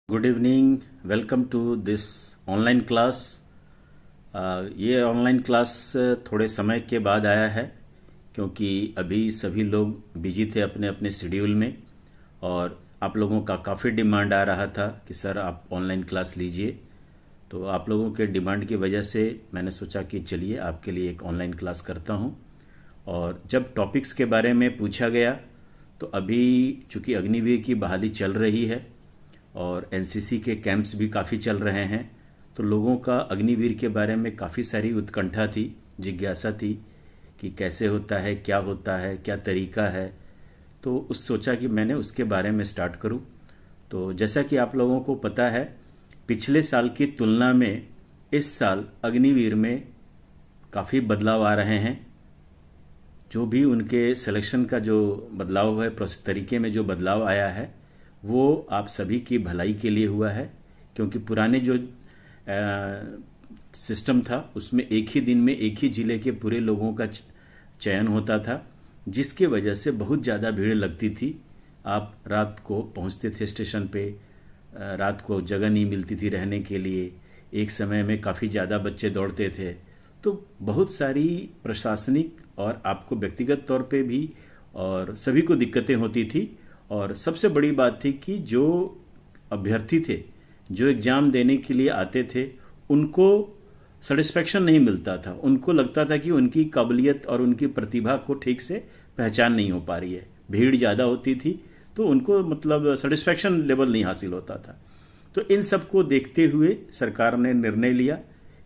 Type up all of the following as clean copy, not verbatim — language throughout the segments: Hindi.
Good evening. Welcome to this online class. ये ऑनलाइन क्लास थोड़े समय के बाद आया है क्योंकि अभी सभी लोग बिजी थे अपने अपने शेड्यूल में और आप लोगों का काफ़ी डिमांड आ रहा था कि सर आप ऑनलाइन क्लास लीजिए। तो आप लोगों के डिमांड की वजह से मैंने सोचा कि चलिए आपके लिए एक ऑनलाइन क्लास करता हूँ। और जब टॉपिक्स के बारे में पूछा गया तो अभी चूंकि अग्निवीर की बहाली चल रही है और एनसीसी के कैंप्स भी काफ़ी चल रहे हैं, तो लोगों का अग्निवीर के बारे में काफ़ी सारी उत्कंठा थी, जिज्ञासा थी कि कैसे होता है, क्या तरीका है। तो उस सोचा कि मैंने उसके बारे में स्टार्ट करूं। तो जैसा कि आप लोगों को पता है, पिछले साल की तुलना में इस साल अग्निवीर में काफ़ी बदलाव आ रहे हैं। जो भी उनके सिलेक्शन का जो बदलाव है, प्रोसेस तरीके में जो बदलाव आया है, वो आप सभी की भलाई के लिए हुआ है। क्योंकि पुराने जो सिस्टम था उसमें एक ही दिन में एक ही जिले के पूरे लोगों का चयन होता था, जिसके वजह से बहुत ज़्यादा भीड़ लगती थी। आप रात को पहुंचते थे स्टेशन पे, रात को जगह नहीं मिलती थी रहने के लिए, एक समय में काफ़ी ज़्यादा बच्चे दौड़ते थे। तो बहुत सारी प्रशासनिक और आपको व्यक्तिगत तौर पे भी और सभी को दिक्कतें होती थी। और सबसे बड़ी बात थी कि जो अभ्यर्थी थे, जो एग्ज़ाम देने के लिए आते थे, उनको सेटिस्फेक्शन नहीं मिलता था। उनको लगता था कि उनकी काबिलियत और उनकी प्रतिभा को ठीक से पहचान नहीं हो पा रही है। भीड़ ज़्यादा होती थी तो उनको मतलब सेटिस्फेक्शन लेवल नहीं हासिल होता था। तो इन सब को देखते हुए सरकार ने निर्णय लिया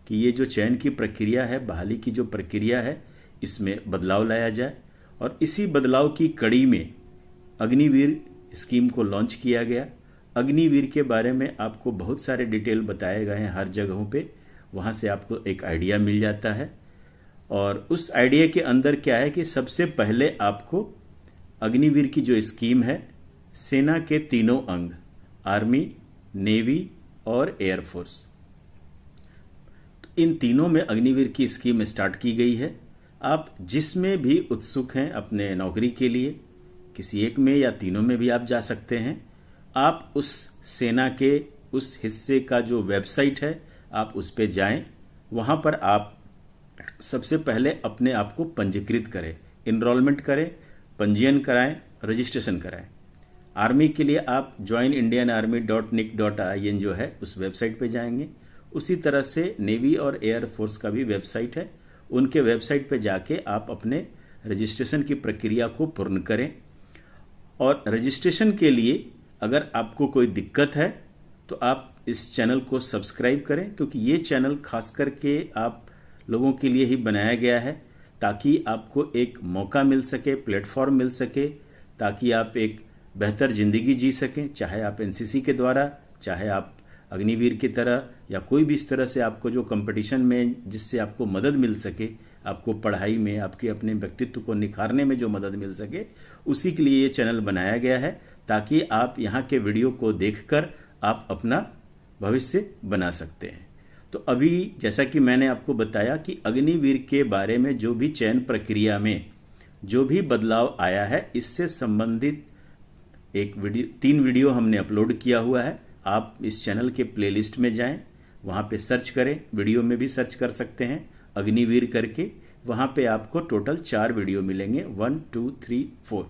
कि ये जो चयन की प्रक्रिया है, बहाली की जो प्रक्रिया है, इसमें बदलाव लाया जाए। और इसी बदलाव की कड़ी में अग्निवीर स्कीम को लॉन्च किया गया। अग्निवीर के बारे में आपको बहुत सारे डिटेल बताए गए हैं हर जगहों पे, वहाँ से आपको एक आइडिया मिल जाता है। और उस आइडिया के अंदर क्या है कि सबसे पहले आपको अग्निवीर की जो स्कीम है, सेना के तीनों अंग, आर्मी, नेवी और एयरफोर्स, तो इन तीनों में अग्निवीर की स्कीम स्टार्ट की गई है। आप जिसमें भी उत्सुक हैं अपने नौकरी के लिए, किसी एक में या तीनों में भी आप जा सकते हैं। आप उस सेना के उस हिस्से का जो वेबसाइट है, आप उस पर जाएं। वहाँ पर आप सबसे पहले अपने आप को पंजीकृत करें, इनरोलमेंट करें, पंजीयन कराएं, रजिस्ट्रेशन कराएं। आर्मी के लिए आप joinindianarmy.nic.in जो है उस वेबसाइट पे जाएंगे। उसी तरह से नेवी और एयरफोर्स का भी वेबसाइट है, उनके वेबसाइट पे जाके आप अपने रजिस्ट्रेशन की प्रक्रिया को पूर्ण करें। और रजिस्ट्रेशन के लिए अगर आपको कोई दिक्कत है तो आप इस चैनल को सब्सक्राइब करें, क्योंकि ये चैनल खास करके आप लोगों के लिए ही बनाया गया है, ताकि आपको एक मौका मिल सके, प्लेटफॉर्म मिल सके, ताकि आप एक बेहतर ज़िंदगी जी सकें। चाहे आप एनसीसी के द्वारा, चाहे आप अग्निवीर की तरह, या कोई भी इस तरह से आपको जो कंपटीशन में जिससे आपको मदद मिल सके, आपको पढ़ाई में, आपके अपने व्यक्तित्व को निखारने में जो मदद मिल सके, उसी के लिए ये चैनल बनाया गया है, ताकि आप यहाँ के वीडियो को देखकर आप अपना भविष्य बना सकते हैं। तो अभी जैसा कि मैंने आपको बताया कि अग्निवीर के बारे में जो भी चयन प्रक्रिया में जो भी बदलाव आया है, इससे संबंधित एक वीडियो, 3 वीडियो हमने अपलोड किया हुआ है। आप इस चैनल के प्लेलिस्ट में जाएं, वहाँ पे सर्च करें, वीडियो में भी सर्च कर सकते हैं अग्निवीर करके। वहाँ पे आपको टोटल 4 वीडियो मिलेंगे, 1, 2, 3, 4।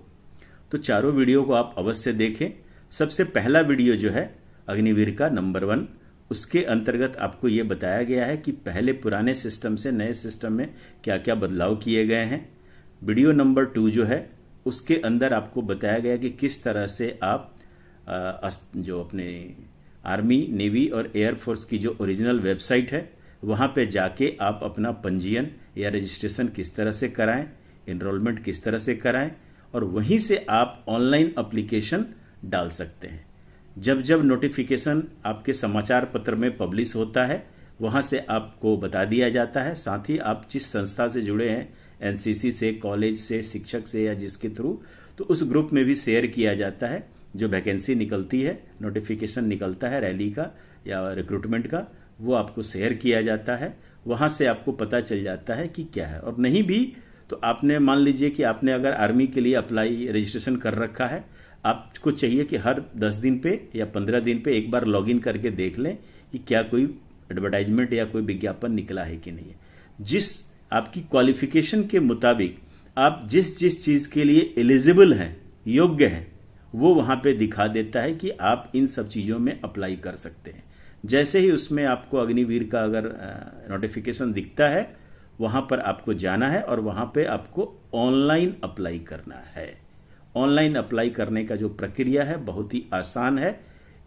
तो चारों वीडियो को आप अवश्य देखें। सबसे पहला वीडियो जो है अग्निवीर का नंबर 1, उसके अंतर्गत आपको ये बताया गया है कि पहले पुराने सिस्टम से नए सिस्टम में क्या क्या बदलाव किए गए हैं। वीडियो नंबर 2 जो है, उसके अंदर आपको बताया गया कि किस तरह से आप जो अपने आर्मी, नेवी और एयरफोर्स की जो ओरिजिनल वेबसाइट है, वहाँ पे जाके आप अपना पंजीयन या रजिस्ट्रेशन किस तरह से कराएं, इनरोलमेंट किस तरह से कराएं, और वहीं से आप ऑनलाइन एप्लीकेशन डाल सकते हैं। जब जब नोटिफिकेशन आपके समाचार पत्र में पब्लिश होता है, वहाँ से आपको बता दिया जाता है। साथ ही आप जिस संस्था से जुड़े हैं, एनसीसी से, कॉलेज से, शिक्षक से या जिसके थ्रू, तो उस ग्रुप में भी शेयर किया जाता है। जो वैकेंसी निकलती है, नोटिफिकेशन निकलता है रैली का या रिक्रूटमेंट का, वो आपको शेयर किया जाता है। वहाँ से आपको पता चल जाता है कि क्या है। और नहीं भी तो आपने मान लीजिए कि आपने अगर आर्मी के लिए अप्लाई, रजिस्ट्रेशन कर रखा है, आपको चाहिए कि हर 10 दिन पे या 15 दिन पे एक बार लॉगिन करके देख लें कि क्या कोई एडवर्टाइजमेंट या कोई विज्ञापन निकला है कि नहीं है। जिस आपकी क्वालिफिकेशन के मुताबिक आप जिस जिस चीज के लिए एलिजिबल हैं, योग्य हैं, वो वहां पे दिखा देता है कि आप इन सब चीजों में अप्लाई कर सकते हैं। जैसे ही उसमें आपको अग्निवीर का अगर नोटिफिकेशन दिखता है, वहां पर आपको जाना है और वहां पे आपको ऑनलाइन अप्लाई करना है। ऑनलाइन अप्लाई करने का जो प्रक्रिया है बहुत ही आसान है।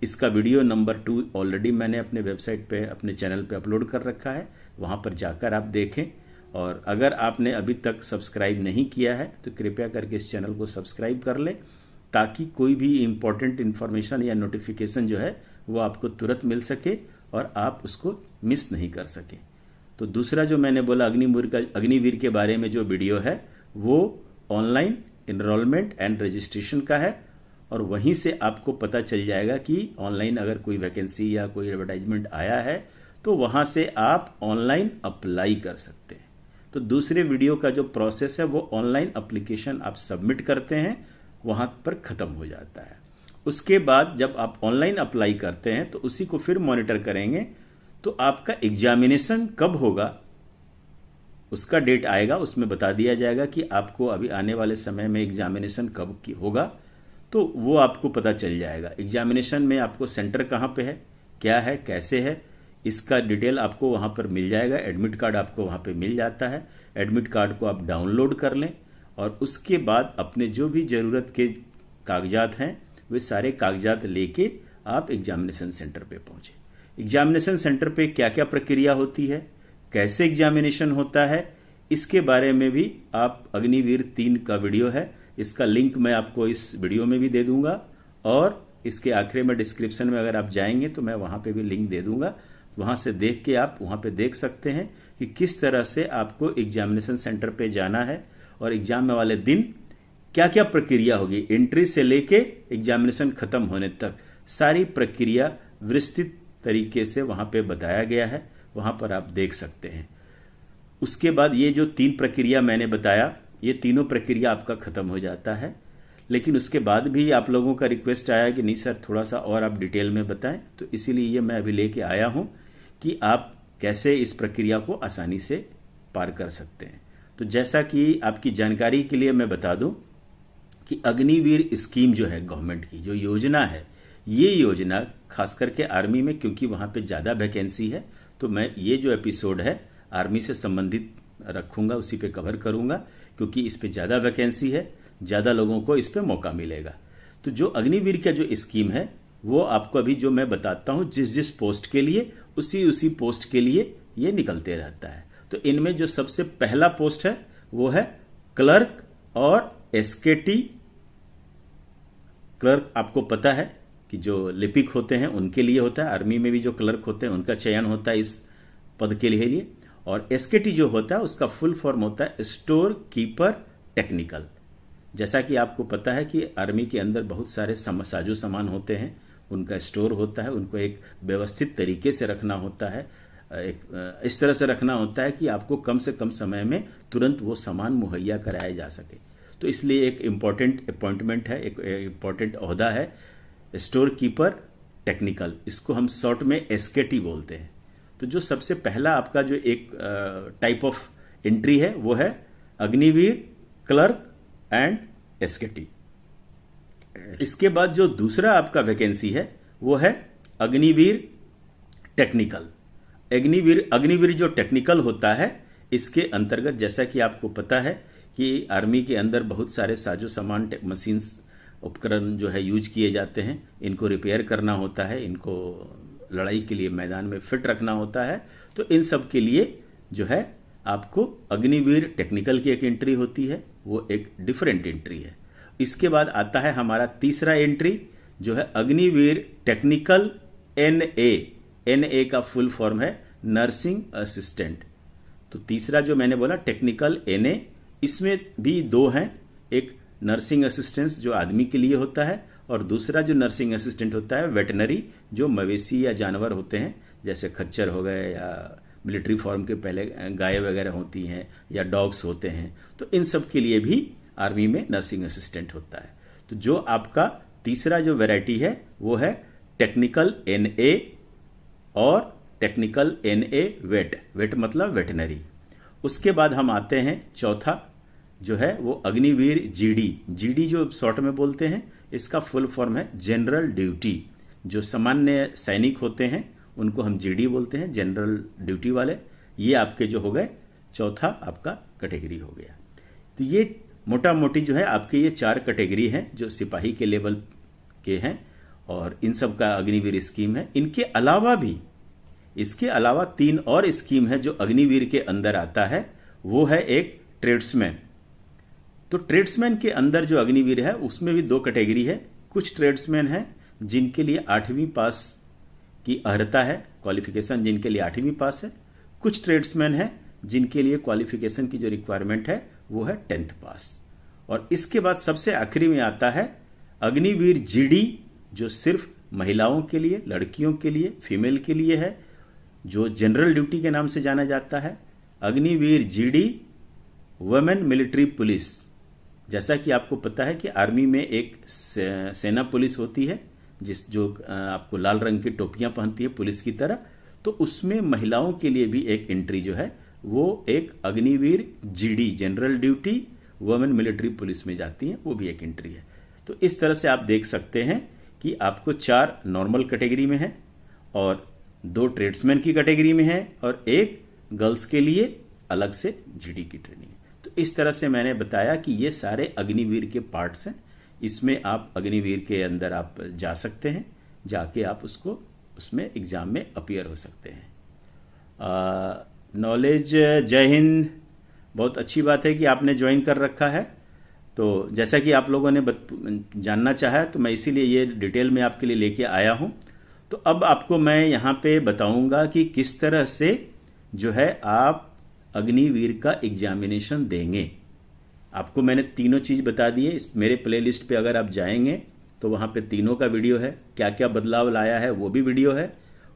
इसका वीडियो नंबर 2 ऑलरेडी मैंने अपने वेबसाइट पे, अपने चैनल पे अपलोड कर रखा है, वहां पर जाकर आप देखें। और अगर आपने अभी तक सब्सक्राइब नहीं किया है तो कृपया करके इस चैनल को सब्सक्राइब कर लें, ताकि कोई भी इंपॉर्टेंट इंफॉर्मेशन या नोटिफिकेशन जो है वो आपको तुरंत मिल सके और आप उसको मिस नहीं कर सके। तो दूसरा जो मैंने बोला अग्निवीर के बारे में जो वीडियो है वो ऑनलाइन इनरोलमेंट एंड रजिस्ट्रेशन का है, और वहीं से आपको पता चल जाएगा कि ऑनलाइन अगर कोई वैकेंसी या कोई एडवर्टाइजमेंट आया है तो वहां से आप ऑनलाइन अप्लाई कर सकते हैं। तो दूसरे वीडियो का जो प्रोसेस है वो ऑनलाइन एप्लीकेशन आप सबमिट करते हैं, वहां पर खत्म हो जाता है। उसके बाद जब आप ऑनलाइन अप्लाई करते हैं तो उसी को फिर मॉनिटर करेंगे, तो आपका एग्जामिनेशन कब होगा उसका डेट आएगा, उसमें बता दिया जाएगा कि आपको अभी आने वाले समय में एग्जामिनेशन कब की होगा, तो वो आपको पता चल जाएगा। एग्जामिनेशन में आपको सेंटर कहाँ पे है, क्या है, कैसे है, इसका डिटेल आपको वहाँ पर मिल जाएगा। एडमिट कार्ड आपको वहाँ पे मिल जाता है। एडमिट कार्ड को आप डाउनलोड कर लें और उसके बाद अपने जो भी ज़रूरत के कागजात हैं वे सारे कागजात लेके आप एग्जामिनेशन सेंटर पे पहुँचे। एग्जामिनेशन सेंटर पे क्या क्या प्रक्रिया होती है, कैसे एग्जामिनेशन होता है, इसके बारे में भी आप अग्निवीर 3 का वीडियो है, इसका लिंक मैं आपको इस वीडियो में भी दे दूंगा, और इसके आखिर में डिस्क्रिप्शन में अगर आप जाएंगे तो मैं वहां पे भी लिंक दे दूंगा। वहां से देख के आप वहां पे देख सकते हैं कि किस तरह से आपको एग्जामिनेशन सेंटर पे जाना है और एग्जाम वाले दिन क्या क्या प्रक्रिया होगी। एंट्री से लेके एग्जामिनेशन खत्म होने तक सारी प्रक्रिया विस्तृत तरीके से वहां पे बताया गया है, वहां पर आप देख सकते हैं। उसके बाद ये जो 3 प्रक्रिया मैंने बताया, ये तीनों प्रक्रिया आपका खत्म हो जाता है। लेकिन उसके बाद भी आप लोगों का रिक्वेस्ट आया कि नहीं सर थोड़ा सा और आप डिटेल में बताएं, तो इसीलिए ये मैं अभी लेके आया हूं कि आप कैसे इस प्रक्रिया को आसानी से पार कर सकते हैं। तो जैसा कि आपकी जानकारी के लिए मैं बता दूं कि अग्निवीर स्कीम जो है गवर्नमेंट की जो योजना है, ये योजना खास करके आर्मी में, क्योंकि वहां पे ज़्यादा वैकेंसी है, तो मैं ये जो एपिसोड है आर्मी से संबंधित रखूंगा, उसी पे कवर करूंगा, क्योंकि इस पे ज़्यादा वैकेंसी है, ज़्यादा लोगों को इस पे मौका मिलेगा। तो जो अग्निवीर का जो स्कीम है वो आपको अभी जो मैं बताता हूं, जिस जिस पोस्ट के लिए उसी पोस्ट के लिए ये निकलते रहता है। तो इनमें जो सबसे पहला पोस्ट है वो है क्लर्क और एसकेटी। क्लर्क आपको पता है कि जो लिपिक होते हैं उनके लिए होता है, आर्मी में भी जो क्लर्क होते हैं उनका चयन होता है इस पद के लिए। और एसकेटी जो होता है उसका फुल फॉर्म होता है स्टोर कीपर टेक्निकल। जैसा कि आपको पता है कि आर्मी के अंदर बहुत सारे साजो सामान होते हैं, उनका स्टोर होता है, उनको एक व्यवस्थित तरीके से रखना होता है, एक इस तरह से रखना होता है कि आपको कम से कम समय में तुरंत वो सामान मुहैया कराया जा सके। तो इसलिए एक इम्पॉर्टेंट अपॉइंटमेंट है, एक इम्पॉर्टेंट ओहदा है स्टोर कीपर टेक्निकल, इसको हम शॉर्ट में एसकेटी बोलते हैं। तो जो सबसे पहला आपका जो एक टाइप ऑफ एंट्री है वो है अग्निवीर, क्लर्क एंड एसकेटी। इसके बाद जो दूसरा आपका वैकेंसी है वो है अग्निवीर टेक्निकल। अग्निवीर जो टेक्निकल होता है, इसके अंतर्गत जैसा कि आपको पता है कि आर्मी के अंदर बहुत सारे साजो सामान, मशीन्स, उपकरण जो है यूज किए जाते हैं, इनको रिपेयर करना होता है, इनको लड़ाई के लिए मैदान में फिट रखना होता है। तो इन सब के लिए जो है आपको अग्निवीर टेक्निकल की एक एंट्री होती है, वो एक डिफरेंट एंट्री है। इसके बाद आता है हमारा तीसरा एंट्री जो है अग्निवीर टेक्निकल एनए। एनए का फुल फॉर्म है नर्सिंग असिस्टेंट। तो तीसरा जो मैंने बोला टेक्निकल एनए, इसमें भी 2 हैं, एक नर्सिंग असिस्टेंट जो आदमी के लिए होता है और दूसरा जो नर्सिंग असिस्टेंट होता है वेटनरी, जो मवेशी या जानवर होते हैं, जैसे खच्चर हो गए या मिलिट्री फॉर्म के पहले गाय वगैरह होती हैं या डॉग्स होते हैं, तो इन सब के लिए भी आर्मी में नर्सिंग असिस्टेंट होता है। तो जो आपका तीसरा जो वैरायटी है वो है टेक्निकल NA और टेक्निकल NA वेट, वेट मतलब वेटनरी। उसके बाद हम आते हैं चौथा जो है वो अग्निवीर GD, GD जो शॉर्ट में बोलते हैं, इसका फुल फॉर्म है जनरल ड्यूटी। जो सामान्य सैनिक होते हैं उनको हम GD बोलते हैं, जनरल ड्यूटी वाले। ये आपके जो हो गए चौथा आपका कैटेगरी हो गया। तो ये मोटा मोटी जो है आपके ये 4 कैटेगरी हैं जो सिपाही के लेवल के हैं और इन सब का अग्निवीर स्कीम है। इनके अलावा भी, इसके अलावा 3 और स्कीम है जो अग्निवीर के अंदर आता है, वो है एक ट्रेड्समैन। तो ट्रेड्समैन के अंदर जो अग्निवीर है उसमें भी 2 कैटेगरी है। कुछ ट्रेड्समैन हैं जिनके लिए 8वीं पास की अर्हता है, क्वालिफिकेशन जिनके लिए 8वीं पास है। कुछ ट्रेड्समैन हैं जिनके लिए क्वालिफिकेशन की जो रिक्वायरमेंट है वो है 10th पास। और इसके बाद सबसे आखिरी में आता है अग्निवीर GD, जो सिर्फ महिलाओं के लिए, लड़कियों के लिए, फीमेल के लिए है, जो जनरल ड्यूटी के नाम से जाना जाता है। Agniveer GD women military police. जैसा कि आपको पता है कि आर्मी में एक सेना पुलिस होती है जो आपको लाल रंग की टोपियां पहनती है पुलिस की तरह, तो उसमें महिलाओं के लिए भी एक एंट्री जो है वो एक Agniveer GD general duty women military police में जाती है, वो भी एक एंट्री है। तो इस तरह से आप देख सकते हैं कि आपको 4 नॉर्मल कैटेगरी में है और 2 ट्रेड्समैन की कैटेगरी में है और एक गर्ल्स के लिए अलग से GD की ट्रेनिंग है। तो इस तरह से मैंने बताया कि ये सारे अग्निवीर के पार्ट्स हैं। इसमें आप अग्निवीर के अंदर आप जा सकते हैं, जाके आप उसको उसमें एग्जाम में अपीयर हो सकते हैं। नॉलेज, जय हिंद, बहुत अच्छी बात है कि आपने ज्वाइन कर रखा है। तो जैसा कि आप लोगों ने जानना चाहा है तो मैं इसीलिए ये डिटेल में आपके लिए लेके आया हूं। तो अब आपको मैं यहाँ पे बताऊंगा कि किस तरह से जो है आप अग्निवीर का एग्जामिनेशन देंगे। आपको मैंने तीनों चीज बता दी है। इस मेरे प्लेलिस्ट पे अगर आप जाएंगे तो वहां पे तीनों का वीडियो है, क्या क्या बदलाव लाया है वो भी वीडियो है।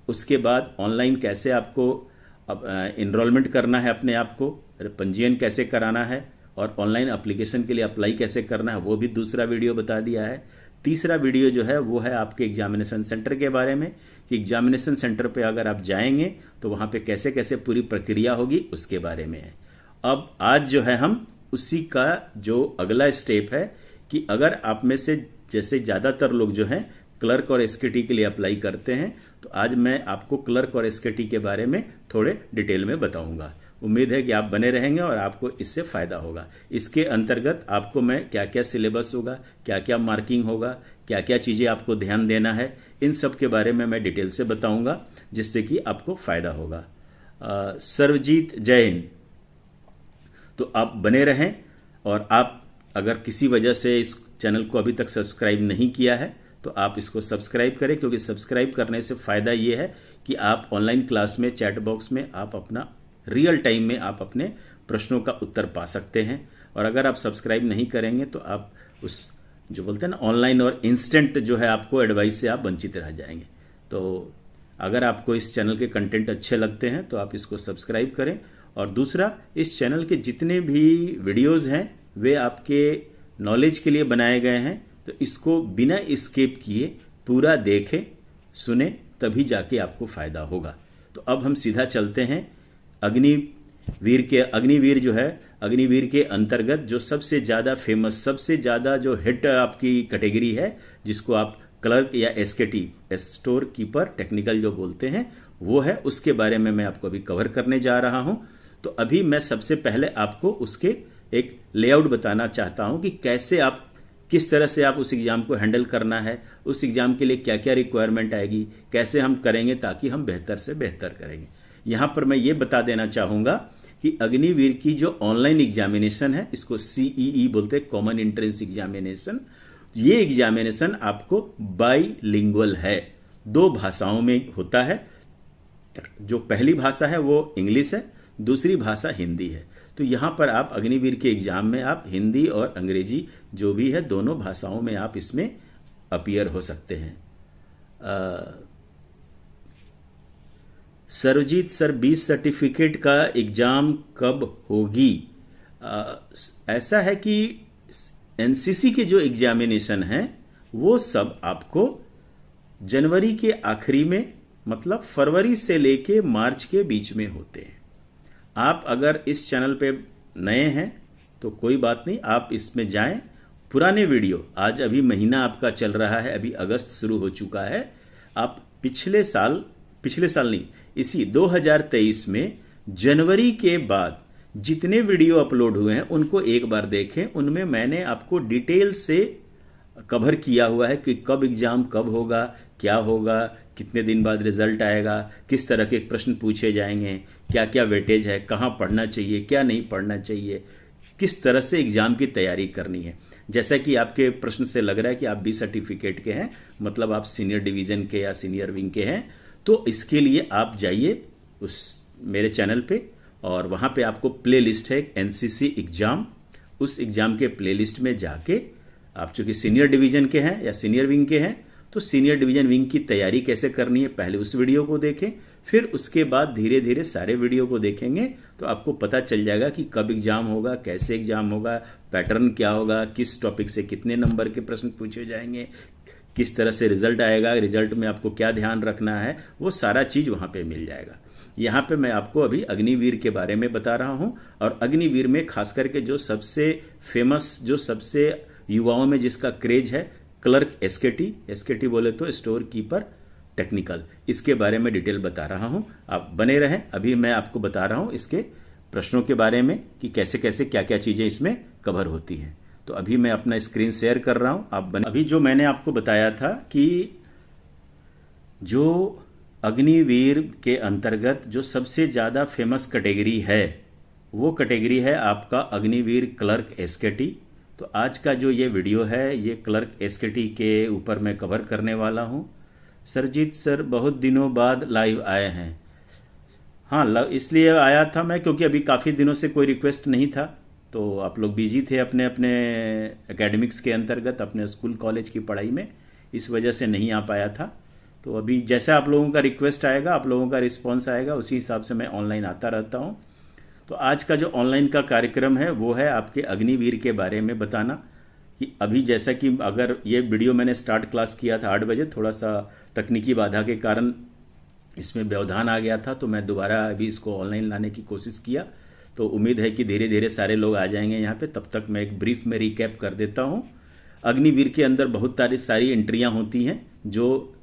उसके बाद ऑनलाइन कैसे आपको इनरोलमेंट करना है, अपने आप को पंजीयन कैसे कराना है और ऑनलाइन एप्लीकेशन के लिए अप्लाई कैसे करना है वो भी दूसरा वीडियो बता दिया है। तीसरा वीडियो जो है वो है आपके एग्जामिनेशन सेंटर के बारे में, कि एग्जामिनेशन सेंटर पे अगर आप जाएंगे तो वहां पे कैसे कैसे पूरी प्रक्रिया होगी उसके बारे में है। अब आज जो है हम उसी का जो अगला स्टेप है कि अगर आप में से जैसे ज्यादातर लोग जो हैं क्लर्क और SKT के लिए अप्लाई करते हैं, तो आज मैं आपको क्लर्क और SKT के बारे में थोड़े डिटेल में बताऊंगा। उम्मीद है कि आप बने रहेंगे और आपको इससे फायदा होगा। इसके अंतर्गत आपको मैं क्या क्या सिलेबस होगा, क्या क्या मार्किंग होगा, क्या क्या चीजें आपको ध्यान देना है, इन सब के बारे में मैं डिटेल से बताऊंगा, जिससे कि आपको फायदा होगा। सर्वजीत, जय हिंद। तो आप बने रहें और आप अगर किसी वजह से इस चैनल को अभी तक सब्सक्राइब नहीं किया है तो आप इसको सब्सक्राइब करें, क्योंकि सब्सक्राइब करने से फायदा ये है कि आप ऑनलाइन क्लास में चैट बॉक्स में आप अपना रियल टाइम में आप अपने प्रश्नों का उत्तर पा सकते हैं। और अगर आप सब्सक्राइब नहीं करेंगे तो आप उस जो बोलते हैं ना ऑनलाइन और इंस्टेंट जो है आपको एडवाइस से आप वंचित रह जाएंगे। तो अगर आपको इस चैनल के कंटेंट अच्छे लगते हैं तो आप इसको सब्सक्राइब करें। और दूसरा, इस चैनल के जितने भी वीडियोज हैं वे आपके नॉलेज के लिए बनाए गए हैं, तो इसको बिना स्किप किए पूरा देखें, सुने, तभी जाके आपको फायदा होगा। तो अब हम सीधा चलते हैं अग्निवीर जो है, अग्निवीर के अंतर्गत जो सबसे ज्यादा फेमस, सबसे ज्यादा जो हिट आपकी कैटेगरी है, जिसको आप क्लर्क या SKT, स्टोर कीपर टेक्निकल जो बोलते हैं, वो है, उसके बारे में मैं आपको अभी कवर करने जा रहा हूं। तो अभी मैं सबसे पहले आपको उसके एक लेआउट बताना चाहता हूं कि कैसे आप, किस तरह से आप उस एग्जाम को हैंडल करना है, उस एग्जाम के लिए क्या क्या रिक्वायरमेंट आएगी, कैसे हम करेंगे ताकि हम बेहतर से बेहतर करेंगे। यहां पर मैं ये बता देना चाहूंगा कि अग्निवीर की जो ऑनलाइन एग्जामिनेशन है, इसको CEE बोलते हैं, कॉमन एंट्रेंस एग्जामिनेशन। ये एग्जामिनेशन आपको बाइलिंगुअल है, 2 भाषाओं में होता है। जो पहली भाषा है वो इंग्लिश है, दूसरी भाषा हिंदी है। तो यहां पर आप अग्निवीर के एग्जाम में आप हिंदी और अंग्रेजी जो भी है दोनों भाषाओं में आप इसमें अपीयर हो सकते हैं। सर्वजीत सर, 20 सर्टिफिकेट का एग्जाम कब होगी? ऐसा है कि NCC के जो एग्जामिनेशन है वो सब आपको जनवरी के आखिरी में, मतलब फरवरी से लेके मार्च के बीच में होते हैं। आप अगर इस चैनल पे नए हैं तो कोई बात नहीं, आप इसमें जाएं। पुराने वीडियो, आज अभी महीना आपका चल रहा है, अभी अगस्त शुरू हो चुका है, आप पिछले साल नहीं, इसी 2023 में जनवरी के बाद जितने वीडियो अपलोड हुए हैं उनको एक बार देखें। उनमें मैंने आपको डिटेल से कवर किया हुआ है कि कब एग्जाम कब होगा, क्या होगा, कितने दिन बाद रिजल्ट आएगा, किस तरह के प्रश्न पूछे जाएंगे, क्या क्या वेटेज है, कहाँ पढ़ना चाहिए, क्या नहीं पढ़ना चाहिए, किस तरह से एग्जाम की तैयारी करनी है। जैसा कि आपके प्रश्न से लग रहा है कि आप बी सर्टिफिकेट के हैं, मतलब आप सीनियर डिवीजन के या सीनियर विंग के हैं, तो इसके लिए आप जाइए उस मेरे चैनल पे और वहां पे आपको प्ले लिस्ट है एनसीसी एग्जाम। उस एग्जाम के प्ले लिस्ट में जाके आप चूंकि सीनियर डिवीजन के हैं या सीनियर विंग के हैं, तो सीनियर डिवीजन विंग की तैयारी कैसे करनी है पहले उस वीडियो को देखें, फिर उसके बाद धीरे धीरे सारे वीडियो को देखेंगे तो आपको पता चल जाएगा कि कब एग्जाम होगा, कैसे एग्जाम होगा, पैटर्न क्या होगा, किस टॉपिक से कितने नंबर के प्रश्न पूछे जाएंगे, किस तरह से रिजल्ट आएगा, रिजल्ट में आपको क्या ध्यान रखना है, वो सारा चीज वहां पे मिल जाएगा। यहाँ पे मैं आपको अभी अग्निवीर के बारे में बता रहा हूं और अग्निवीर में खास करके जो सबसे फेमस, जो सबसे युवाओं में जिसका क्रेज है, क्लर्क एसकेटी बोले तो स्टोर कीपर टेक्निकल, इसके बारे में डिटेल बता रहा हूं, आप बने रहें। अभी मैं आपको बता रहा हूं इसके प्रश्नों के बारे में कि कैसे कैसे क्या क्या चीजें इसमें कवर होती हैं। तो अभी मैं अपना स्क्रीन शेयर कर रहा हूं, आप अभी जो मैंने आपको बताया था कि जो अग्निवीर के अंतर्गत जो सबसे ज्यादा फेमस कैटेगरी है वो कैटेगरी है आपका अग्निवीर क्लर्क एसकेटी। तो आज का जो ये वीडियो है ये क्लर्क एसकेटी के ऊपर मैं कवर करने वाला हूं। सरजीत सर बहुत दिनों बाद लाइव आए हैं। हाँ, इसलिए आया था मैं क्योंकि अभी काफ़ी दिनों से कोई रिक्वेस्ट नहीं था, तो आप लोग बिजी थे अपने अपने एकेडमिक्स के अंतर्गत, अपने स्कूल कॉलेज की पढ़ाई में, इस वजह से नहीं आ पाया था। तो अभी जैसा आप लोगों का रिक्वेस्ट आएगा, आप लोगों का रिस्पॉन्स आएगा, उसी हिसाब से मैं ऑनलाइन आता रहता हूँ। तो आज का जो ऑनलाइन का कार्यक्रम है वो है आपके अग्निवीर के बारे में बताना कि अभी जैसा कि अगर ये वीडियो मैंने स्टार्ट क्लास किया था 8 बजे, थोड़ा सा तकनीकी बाधा के कारण इसमें व्यवधान आ गया था, तो मैं दोबारा अभी इसको ऑनलाइन लाने की कोशिश किया। तो उम्मीद है कि धीरे धीरे सारे लोग आ जाएंगे यहाँ पे। तब तक मैं एक ब्रीफ में रिकैप कर देता हूँ। अग्निवीर के अंदर बहुत सारी एंट्रियां होती हैं जो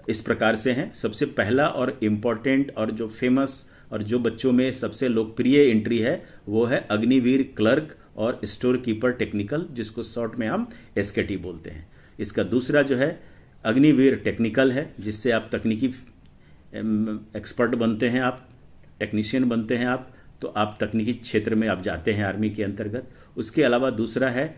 इस प्रकार से हैं। सबसे पहला और इम्पोर्टेंट और जो फेमस और जो बच्चों में सबसे लोकप्रिय एंट्री है वो है अग्निवीर क्लर्क और स्टोर कीपर टेक्निकल, जिसको शॉर्ट में हम एसकेटी बोलते हैं। इसका दूसरा जो है अग्निवीर टेक्निकल है, जिससे आप तकनीकी एक्सपर्ट बनते हैं, आप टेक्नीशियन बनते हैं, आप तो आप तकनीकी क्षेत्र में आप जाते हैं आर्मी के अंतर्गत। उसके अलावा दूसरा है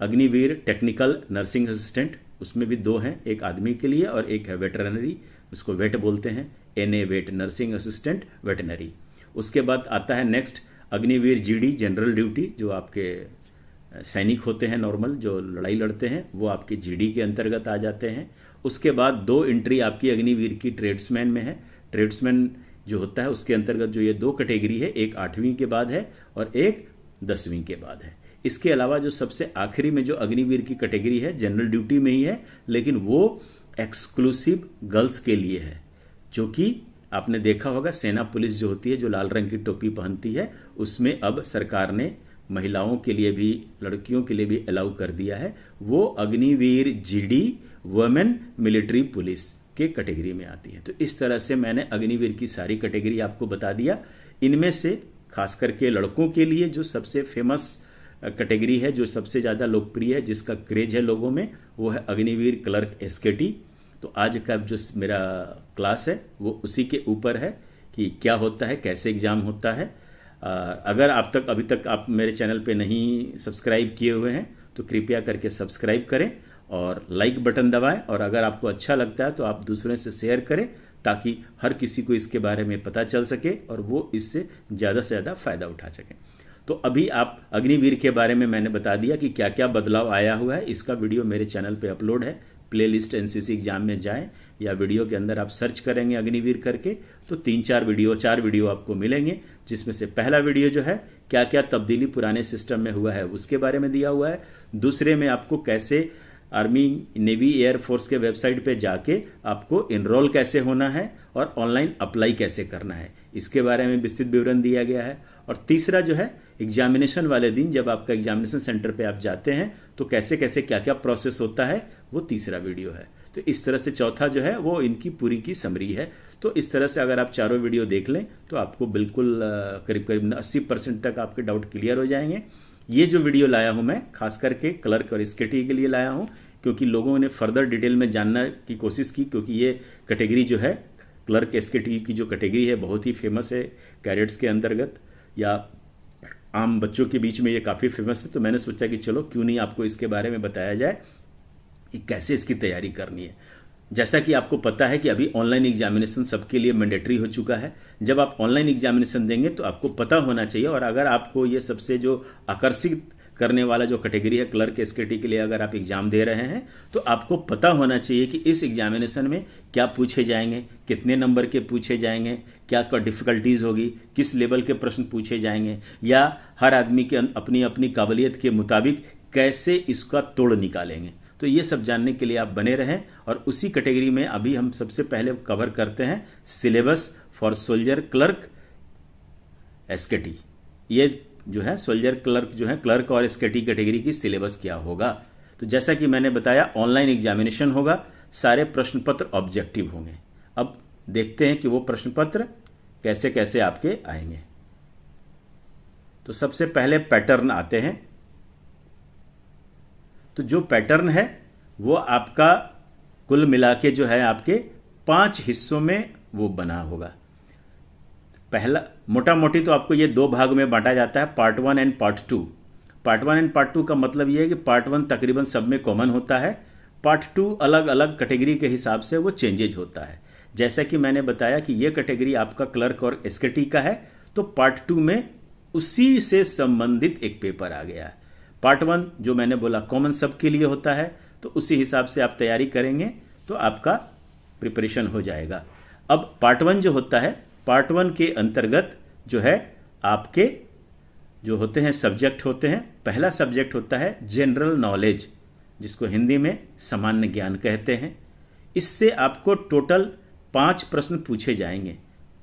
अग्निवीर टेक्निकल नर्सिंग असिस्टेंट, उसमें भी 2 हैं, एक आदमी के लिए और एक है वेटरनरी, उसको वेट बोलते हैं, NA vet, nursing assistant veterinary. उसके बाद आता है next Agniveer GD general duty, जो आपके सैनिक होते हैं नॉर्मल, जो लड़ाई लड़ते हैं, वो आपके जीडी के अंतर्गत आ जाते हैं। उसके बाद 2 एंट्री आपकी अग्निवीर की ट्रेड्समैन में है। ट्रेड्समैन जो होता है उसके अंतर्गत जो ये 2 कैटेगरी है, एक 8वीं के बाद है और एक 10वीं के बाद है। इसके अलावा जो सबसे आखिरी में जो अग्निवीर की कैटेगरी है जनरल ड्यूटी में ही है, लेकिन वो एक्सक्लूसिव गर्ल्स के लिए है, जो कि आपने देखा होगा सेना पुलिस जो होती है, जो लाल रंग की टोपी पहनती है, उसमें अब सरकार ने महिलाओं के लिए भी, लड़कियों के लिए भी अलाउ कर दिया है। वो Agniveer GD women military police के कैटेगरी में आती है। तो इस तरह से मैंने अग्निवीर की सारी कैटेगरी आपको बता दिया। इनमें से खास करके लड़कों के लिए जो सबसे फेमस कैटेगरी है, जो सबसे ज्यादा लोकप्रिय है, जिसका क्रेज है लोगों में, वो है अग्निवीर क्लर्क एसकेटी। तो आज का जो मेरा क्लास है वो उसी के ऊपर है कि क्या होता है, कैसे एग्जाम होता है। अगर अभी तक आप मेरे चैनल पे नहीं सब्सक्राइब किए हुए हैं तो कृपया करके सब्सक्राइब करें और लाइक बटन दबाएं, और अगर आपको अच्छा लगता है तो आप दूसरों से शेयर करें ताकि हर किसी को इसके बारे में पता चल सके और वो इससे ज़्यादा से ज़्यादा फायदा उठा सकें। तो अभी आप अग्निवीर के बारे में मैंने बता दिया कि क्या क्या बदलाव आया हुआ है। इसका वीडियो मेरे चैनल पे अपलोड है, प्ले लिस्ट एनसीसी एग्जाम में जाएं या वीडियो के अंदर आप सर्च करेंगे अग्निवीर करके तो 4 वीडियो आपको मिलेंगे, जिसमें से पहला वीडियो जो है क्या क्या तब्दीली पुराने सिस्टम में हुआ है उसके बारे में दिया हुआ है। दूसरे में आपको कैसे आर्मी, नेवी, एयर फोर्स के वेबसाइट पे जाके आपको इनरोल कैसे होना है और ऑनलाइन अप्लाई कैसे करना है, इसके बारे में विस्तृत विवरण दिया गया है। और तीसरा जो है एग्जामिनेशन वाले दिन जब आपका एग्जामिनेशन सेंटर पे आप जाते हैं तो कैसे कैसे क्या क्या प्रोसेस होता है, वो तीसरा वीडियो है। तो इस तरह से चौथा जो है वो इनकी पूरी की समरी है। तो इस तरह से अगर आप चारों वीडियो देख लें तो आपको बिल्कुल करीब करीब 80% तक आपके डाउट क्लियर हो जाएंगे। ये जो वीडियो लाया हूं मैं खास करके क्लर्क और एसकेटी के लिए लाया हूं, क्योंकि लोगों ने फर्दर डिटेल में जानने की कोशिश की, क्योंकि ये कैटेगरी जो है क्लर्क एसकेटी की जो कैटेगरी है बहुत ही फेमस है कैडेट्स के अंतर्गत या आम बच्चों के बीच में ये काफ़ी फेमस है। तो मैंने सोचा कि चलो क्यों नहीं आपको इसके बारे में बताया जाए कि कैसे इसकी तैयारी करनी है। जैसा कि आपको पता है कि अभी ऑनलाइन एग्जामिनेशन सबके लिए मैंडेटरी हो चुका है। जब आप ऑनलाइन एग्जामिनेशन देंगे तो आपको पता होना चाहिए, और अगर आपको ये सबसे जो आकर्षित करने वाला जो कैटेगरी है क्लर्क एसकेटी के लिए अगर आप एग्जाम दे रहे हैं तो आपको पता होना चाहिए कि इस एग्जामिनेशन में क्या पूछे जाएंगे, कितने नंबर के पूछे जाएंगे, क्या डिफिकल्टीज होगी, किस लेवल के प्रश्न पूछे जाएंगे, या हर आदमी के अपनी अपनी काबिलियत के मुताबिक कैसे इसका तोड़ निकालेंगे। तो ये सब जानने के लिए आप बने रहें। और उसी कैटेगरी में अभी हम सबसे पहले कवर करते हैं सिलेबस फॉर सोल्जर क्लर्क एसकेटी। ये जो है सोल्जर क्लर्क जो है क्लर्क और एसकेटी कैटेगरी की सिलेबस क्या होगा। तो जैसा कि मैंने बताया ऑनलाइन एग्जामिनेशन होगा, सारे प्रश्न पत्र ऑब्जेक्टिव होंगे। अब देखते हैं कि वो प्रश्न पत्र कैसे कैसे आपके आएंगे। तो सबसे पहले पैटर्न आते हैं। तो जो पैटर्न है वो आपका कुल मिला के जो है आपके 5 हिस्सों में वो बना होगा। पहला मोटा मोटी तो आपको ये 2 भाग में बांटा जाता है, part 1 and part 2। Part 1 and part 2 का मतलब ये है कि पार्ट 1 तकरीबन सब में कॉमन होता है, पार्ट 2 अलग अलग कैटेगरी के हिसाब से वो चेंजेज होता है। जैसा कि मैंने बताया कि ये कैटेगरी आपका क्लर्क और एसकेटी का है, तो पार्ट 2 में उसी से संबंधित एक पेपर आ गया है। पार्ट 1 जो मैंने बोला कॉमन सबके लिए होता है, तो उसी हिसाब से आप तैयारी करेंगे तो आपका प्रिपरेशन हो जाएगा। अब पार्ट 1 जो होता है, पार्ट 1 के अंतर्गत जो है आपके जो होते हैं सब्जेक्ट होते हैं। पहला सब्जेक्ट होता है जनरल नॉलेज, जिसको हिंदी में सामान्य ज्ञान कहते हैं। इससे आपको टोटल 5 प्रश्न पूछे जाएंगे।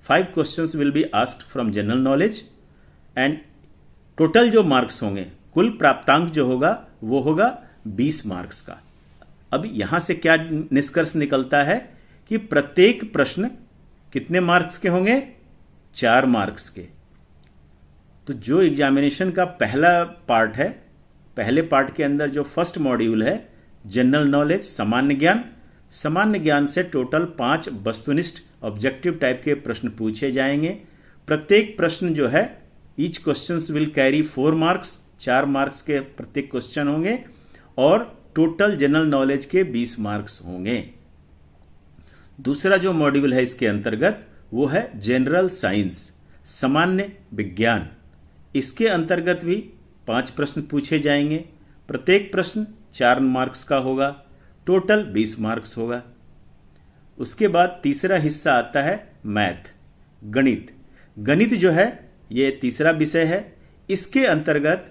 5 questions will be asked from general knowledge and total जो मार्क्स होंगे, कुल प्राप्तांक जो होगा वो होगा 20 मार्क्स का। अब यहां से क्या निष्कर्ष निकलता है कि प्रत्येक प्रश्न कितने मार्क्स के होंगे? 4 मार्क्स के। तो जो एग्जामिनेशन का पहला पार्ट है, पहले पार्ट के अंदर जो फर्स्ट मॉड्यूल है जनरल नॉलेज सामान्य ज्ञान, सामान्य ज्ञान से टोटल 5 वस्तुनिष्ठ ऑब्जेक्टिव टाइप के प्रश्न पूछे जाएंगे। प्रत्येक प्रश्न जो है each questions will carry 4 marks, 4 marks के प्रत्येक क्वेश्चन होंगे और टोटल जनरल नॉलेज के 20 मार्क्स होंगे। दूसरा जो मॉड्यूल है इसके अंतर्गत वो है जनरल साइंस सामान्य विज्ञान। इसके अंतर्गत भी 5 प्रश्न पूछे जाएंगे, प्रत्येक प्रश्न 4 मार्क्स का होगा, टोटल 20 मार्क्स होगा। उसके बाद तीसरा हिस्सा आता है मैथ, गणित। गणित जो है ये तीसरा विषय है। इसके अंतर्गत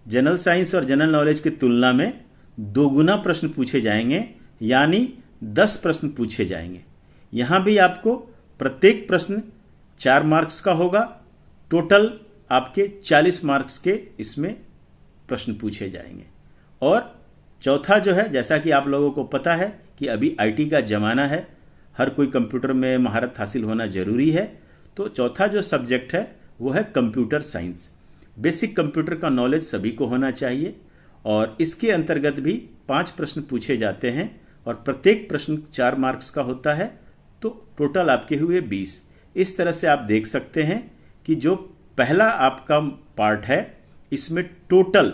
जनरल साइंस और जनरल नॉलेज की तुलना में 2 गुना प्रश्न पूछे जाएंगे, यानी 10 प्रश्न पूछे जाएंगे। यहां भी आपको प्रत्येक प्रश्न 4 मार्क्स का होगा, टोटल आपके 40 मार्क्स के इसमें प्रश्न पूछे जाएंगे। और चौथा जो है, जैसा कि आप लोगों को पता है कि अभी आईटी का जमाना है, हर कोई कंप्यूटर में महारत हासिल होना जरूरी है। तो चौथा जो सब्जेक्ट है वो है कंप्यूटर साइंस। बेसिक कंप्यूटर का नॉलेज सभी को होना चाहिए और इसके अंतर्गत भी 5 प्रश्न पूछे जाते हैं और प्रत्येक प्रश्न 4 मार्क्स का होता है, तो टोटल आपके हुए 20। इस तरह से आप देख सकते हैं कि जो पहला आपका पार्ट है इसमें टोटल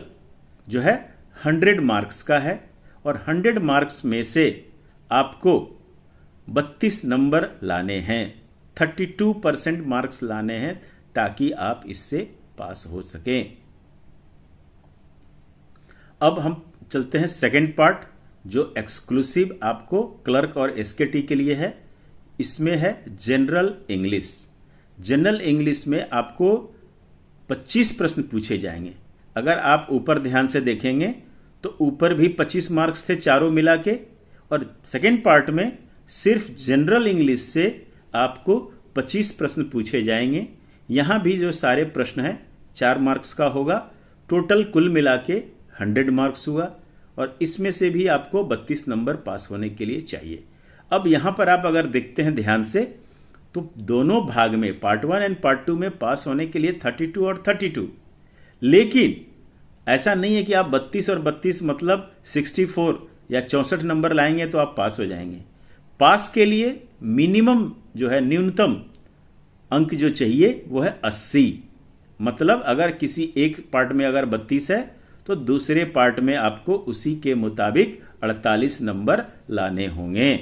जो है 100 मार्क्स का है और 100 मार्क्स में से आपको 32 नंबर लाने हैं, 32% मार्क्स लाने हैं ताकि आप इससे पास हो सकें। अब हम चलते हैं सेकंड पार्ट, जो एक्सक्लूसिव आपको क्लर्क और एसकेटी के लिए है। इसमें है जनरल इंग्लिश। जनरल इंग्लिश में आपको 25 प्रश्न पूछे जाएंगे। अगर आप ऊपर ध्यान से देखेंगे तो ऊपर भी 25 मार्क्स थे चारों मिला के, और सेकेंड पार्ट में सिर्फ जनरल इंग्लिश से आपको 25 प्रश्न पूछे जाएंगे। यहां भी जो सारे प्रश्न हैं 4 मार्क्स का होगा। टोटल कुल मिला के 100 मार्क्स हुआ, और इसमें से भी आपको 32 नंबर पास होने के लिए चाहिए। अब यहां पर आप अगर देखते हैं ध्यान से, तो दोनों भाग में पार्ट 1 एंड पार्ट 2 में पास होने के लिए 32 और 32, लेकिन ऐसा नहीं है कि आप 32 और 32 मतलब 64 या 64 नंबर लाएंगे तो आप पास हो जाएंगे। पास के लिए मिनिमम जो है, न्यूनतम अंक जो चाहिए वो है 80। मतलब अगर किसी एक पार्ट में अगर 32 है तो दूसरे पार्ट में आपको उसी के मुताबिक 48 नंबर लाने होंगे।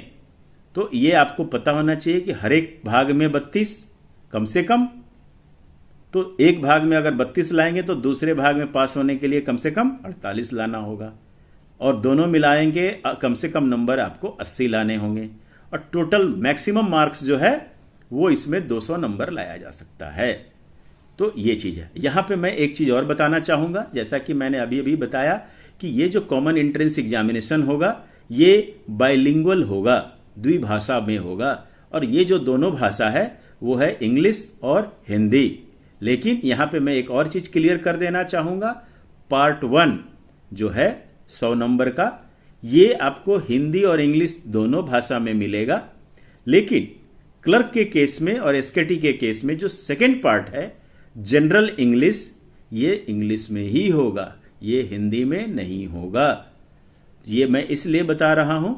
तो ये आपको पता होना चाहिए कि हर एक भाग में 32 कम से कम, तो एक भाग में अगर 32 लाएंगे तो दूसरे भाग में पास होने के लिए कम से कम 48 लाना होगा, और दोनों मिलाएंगे कम से कम नंबर आपको 80 लाने होंगे, और टोटल मैक्सिमम मार्क्स जो है वो इसमें 200 नंबर लाया जा सकता है। तो ये चीज है। यहां पे मैं एक चीज और बताना चाहूंगा, जैसा कि मैंने अभी अभी बताया कि ये जो कॉमन एंट्रेंस एग्जामिनेशन होगा ये बाइलिंगुअल होगा, द्विभाषा में होगा, और ये जो दोनों भाषा है वो है इंग्लिश और हिंदी। लेकिन यहां पे मैं एक और चीज क्लियर कर देना चाहूंगा, पार्ट 1 जो है 100 नंबर का, ये आपको हिंदी और इंग्लिश दोनों भाषा में मिलेगा। लेकिन क्लर्क के केस में और एसकेटी के केस में जो सेकेंड पार्ट है जनरल इंग्लिश, ये इंग्लिश में ही होगा, ये हिंदी में नहीं होगा। ये मैं इसलिए बता रहा हूं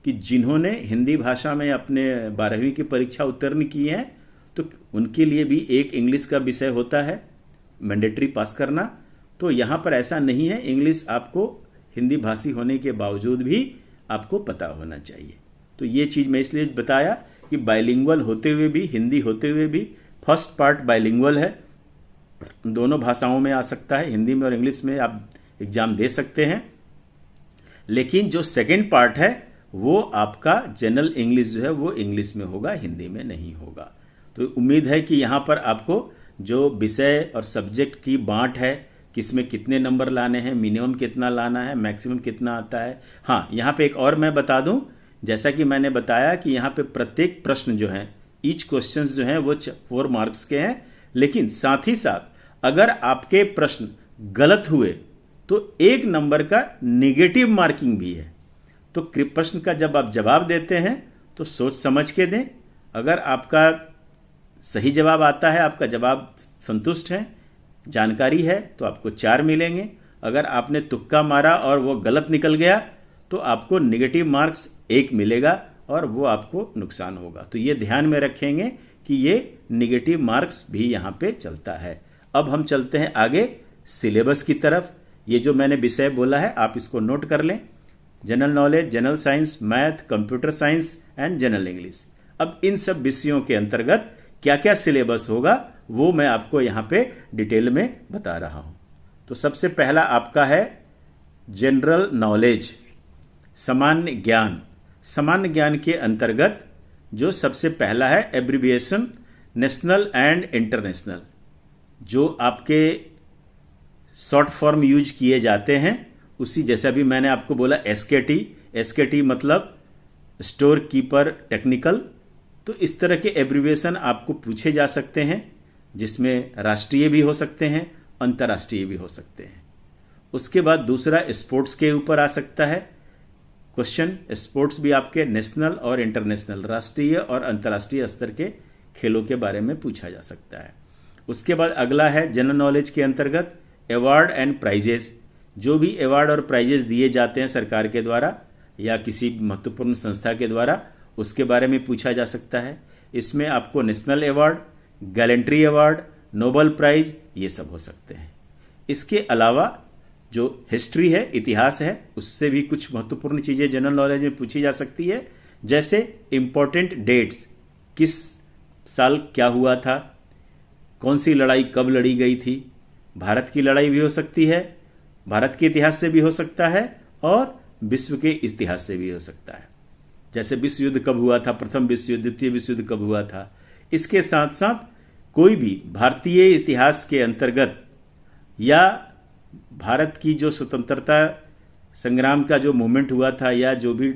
कि जिन्होंने हिंदी भाषा में अपने 12वीं की परीक्षा उत्तीर्ण की है तो उनके लिए भी एक इंग्लिश का विषय होता है मैंडेटरी पास करना। तो यहां पर ऐसा नहीं है, इंग्लिश आपको हिंदी भाषी होने के बावजूद भी आपको पता होना चाहिए। तो ये चीज मैं इसलिए बताया कि बाइलिंगुअल होते हुए भी, हिंदी होते हुए भी, फर्स्ट पार्ट बाइलिंगुअल है, दोनों भाषाओं में आ सकता है, हिंदी में और इंग्लिश में आप एग्जाम दे सकते हैं। लेकिन जो सेकेंड पार्ट है वो आपका जनरल इंग्लिश जो है वो इंग्लिश में होगा, हिंदी में नहीं होगा। तो उम्मीद है कि यहां पर आपको जो विषय और सब्जेक्ट की बांट है, किसमें कितने नंबर लाने हैं, मिनिमम कितना लाना है, मैक्सिमम कितना आता है। हाँ, यहां पे एक और मैं बता दूं, जैसा कि मैंने बताया कि यहां पे प्रत्येक प्रश्न जो है, ईच क्वेश्चंस जो है वो 4 मार्क्स के हैं, लेकिन साथ ही साथ अगर आपके प्रश्न गलत हुए तो 1 नंबर का निगेटिव मार्किंग भी है। तो प्रश्न का जब आप जवाब देते हैं तो सोच समझ के दें। अगर आपका सही जवाब आता है, आपका जवाब संतुष्ट है, जानकारी है, तो आपको 4 मिलेंगे। अगर आपने तुक्का मारा और वो गलत निकल गया तो आपको निगेटिव मार्क्स 1 मिलेगा और वो आपको नुकसान होगा। तो ये ध्यान में रखेंगे कि ये निगेटिव मार्क्स भी यहां पे चलता है। अब हम चलते हैं आगे सिलेबस की तरफ। ये जो मैंने विषय बोला है आप इसको नोट कर लें, general knowledge, general science, math, computer science and general English. अब इन सब विषयों के अंतर्गत क्या क्या सिलेबस होगा वो मैं आपको यहां पे डिटेल में बता रहा हूं। तो सबसे पहला आपका है जनरल नॉलेज, सामान्य ज्ञान। सामान्य ज्ञान के अंतर्गत जो सबसे पहला है एब्रिविएशन नेशनल एंड इंटरनेशनल, जो आपके शॉर्ट फॉर्म यूज किए जाते हैं उसी, जैसा भी मैंने आपको बोला एसकेटी, एसकेटी मतलब स्टोर कीपर टेक्निकल। तो इस तरह के एब्रिविएशन आपको पूछे जा सकते हैं, जिसमें राष्ट्रीय भी हो सकते हैं, अंतर्राष्ट्रीय भी हो सकते हैं। उसके बाद दूसरा स्पोर्ट्स के ऊपर आ सकता है क्वेश्चन। स्पोर्ट्स भी आपके नेशनल और इंटरनेशनल, राष्ट्रीय और अंतर्राष्ट्रीय स्तर के खेलों के बारे में पूछा जा सकता है। उसके बाद अगला है जनरल नॉलेज के अंतर्गत अवार्ड एंड प्राइजेस। जो भी अवार्ड और प्राइजेस दिए जाते हैं सरकार के द्वारा या किसी महत्वपूर्ण संस्था के द्वारा, उसके बारे में पूछा जा सकता है। इसमें आपको national award, gallantry award, Nobel prize, ये सब हो सकते हैं। इसके अलावा जो हिस्ट्री है, इतिहास है, उससे भी कुछ महत्वपूर्ण चीजें जनरल नॉलेज में पूछी जा सकती है, जैसे इंपॉर्टेंट डेट्स, किस साल क्या हुआ था, कौन सी लड़ाई कब लड़ी गई थी। भारत की लड़ाई भी हो सकती है, भारत के इतिहास से भी हो सकता है और विश्व के इतिहास से भी हो सकता है। जैसे विश्व युद्ध कब हुआ था, प्रथम विश्व युद्ध, द्वितीय विश्व युद्ध कब हुआ था। इसके साथ साथ कोई भी भारतीय इतिहास के अंतर्गत या भारत की जो स्वतंत्रता संग्राम का जो मूवमेंट हुआ था या जो भी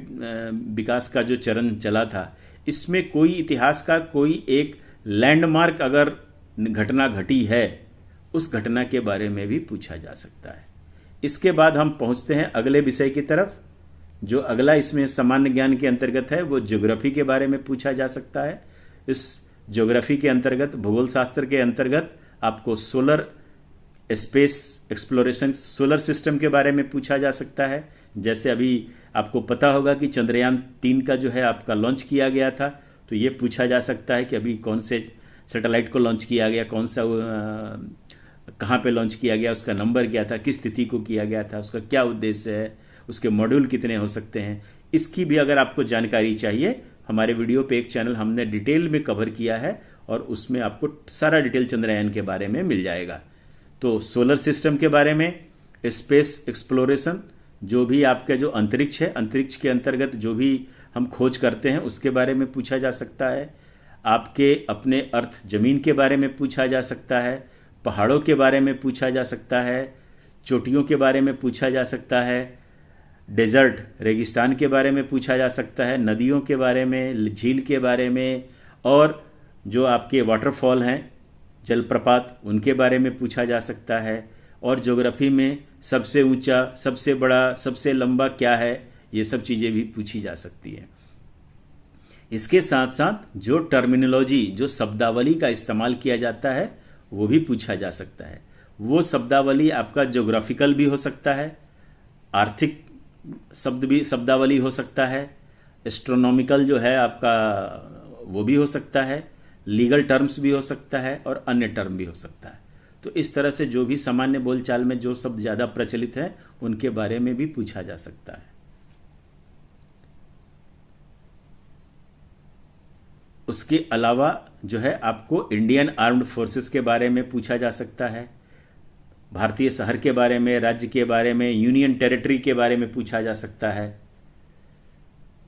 विकास का जो चरण चला था, इसमें कोई इतिहास का कोई एक लैंडमार्क अगर घटना घटी है, उस घटना के बारे में भी पूछा जा सकता है। इसके बाद हम पहुंचते हैं अगले विषय की तरफ। जो अगला इसमें सामान्य ज्ञान के अंतर्गत है वो ज्योग्राफी के बारे में पूछा जा सकता है। इस ज्योग्राफी के अंतर्गत, भूगोल शास्त्र के अंतर्गत आपको solar space exploration, solar system के बारे में पूछा जा सकता है। जैसे अभी आपको पता होगा कि चंद्रयान-3 का जो है आपका लॉन्च किया गया था, तो ये पूछा जा सकता है कि अभी कौन से सैटेलाइट को लॉन्च किया गया, कौन सा कहाँ पे लॉन्च किया गया, उसका नंबर क्या था, किस तिथि को किया गया था, उसका क्या उद्देश्य है, उसके मॉड्यूल कितने हो सकते हैं। इसकी भी अगर आपको जानकारी चाहिए, हमारे वीडियो पे एक चैनल हमने डिटेल में कवर किया है और उसमें आपको सारा डिटेल चंद्रयान के बारे में मिल जाएगा। तो सोलर सिस्टम के बारे में, स्पेस एक्सप्लोरेशन, जो भी आपका जो अंतरिक्ष है, अंतरिक्ष के अंतर्गत जो भी हम खोज करते हैं उसके बारे में पूछा जा सकता है। आपके अपने अर्थ जमीन के बारे में पूछा जा सकता है, पहाड़ों के बारे में पूछा जा सकता है, चोटियों के बारे में पूछा जा सकता है, डेजर्ट रेगिस्तान के बारे में पूछा जा सकता है, नदियों के बारे में, झील के बारे में, और जो आपके वाटरफॉल हैं, जलप्रपात, उनके बारे में पूछा जा सकता है। और ज्योग्राफी में सबसे ऊंचा, सबसे बड़ा, सबसे लंबा क्या है, ये सब चीज़ें भी पूछी जा सकती है। इसके साथ साथ जो टर्मिनोलॉजी, जो शब्दावली का इस्तेमाल किया जाता है, वो भी पूछा जा सकता है। वो शब्दावली आपका ज्योग्राफिकल भी हो सकता है, आर्थिक शब्दावली हो सकता है, एस्ट्रोनॉमिकल जो है आपका वो भी हो सकता है, लीगल टर्म्स भी हो सकता है और अन्य टर्म भी हो सकता है। तो इस तरह से जो भी सामान्य बोलचाल में जो शब्द ज़्यादा प्रचलित है उनके बारे में भी पूछा जा सकता है। उसके अलावा जो है आपको इंडियन आर्म्ड फोर्सेस के बारे में पूछा जा सकता है, भारतीय शहर के बारे में, राज्य के बारे में, यूनियन टेरिटरी के बारे में पूछा जा सकता है।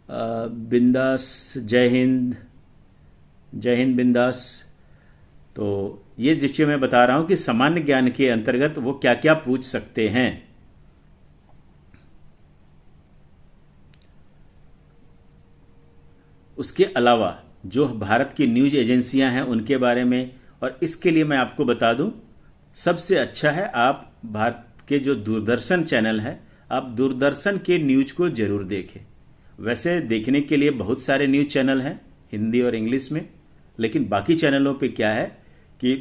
बिंदास, जय हिंद, जय हिंद, बिंदास। तो ये जिससे मैं बता रहा हूं कि सामान्य ज्ञान के अंतर्गत वो क्या क्या पूछ सकते हैं। उसके अलावा जो भारत की न्यूज एजेंसियां हैं उनके बारे में, और इसके लिए मैं आपको बता दूं, सबसे अच्छा है आप भारत के जो दूरदर्शन चैनल है, आप दूरदर्शन के न्यूज को जरूर देखें। वैसे देखने के लिए बहुत सारे न्यूज चैनल हैं हिंदी और इंग्लिश में, लेकिन बाकी चैनलों पे क्या है कि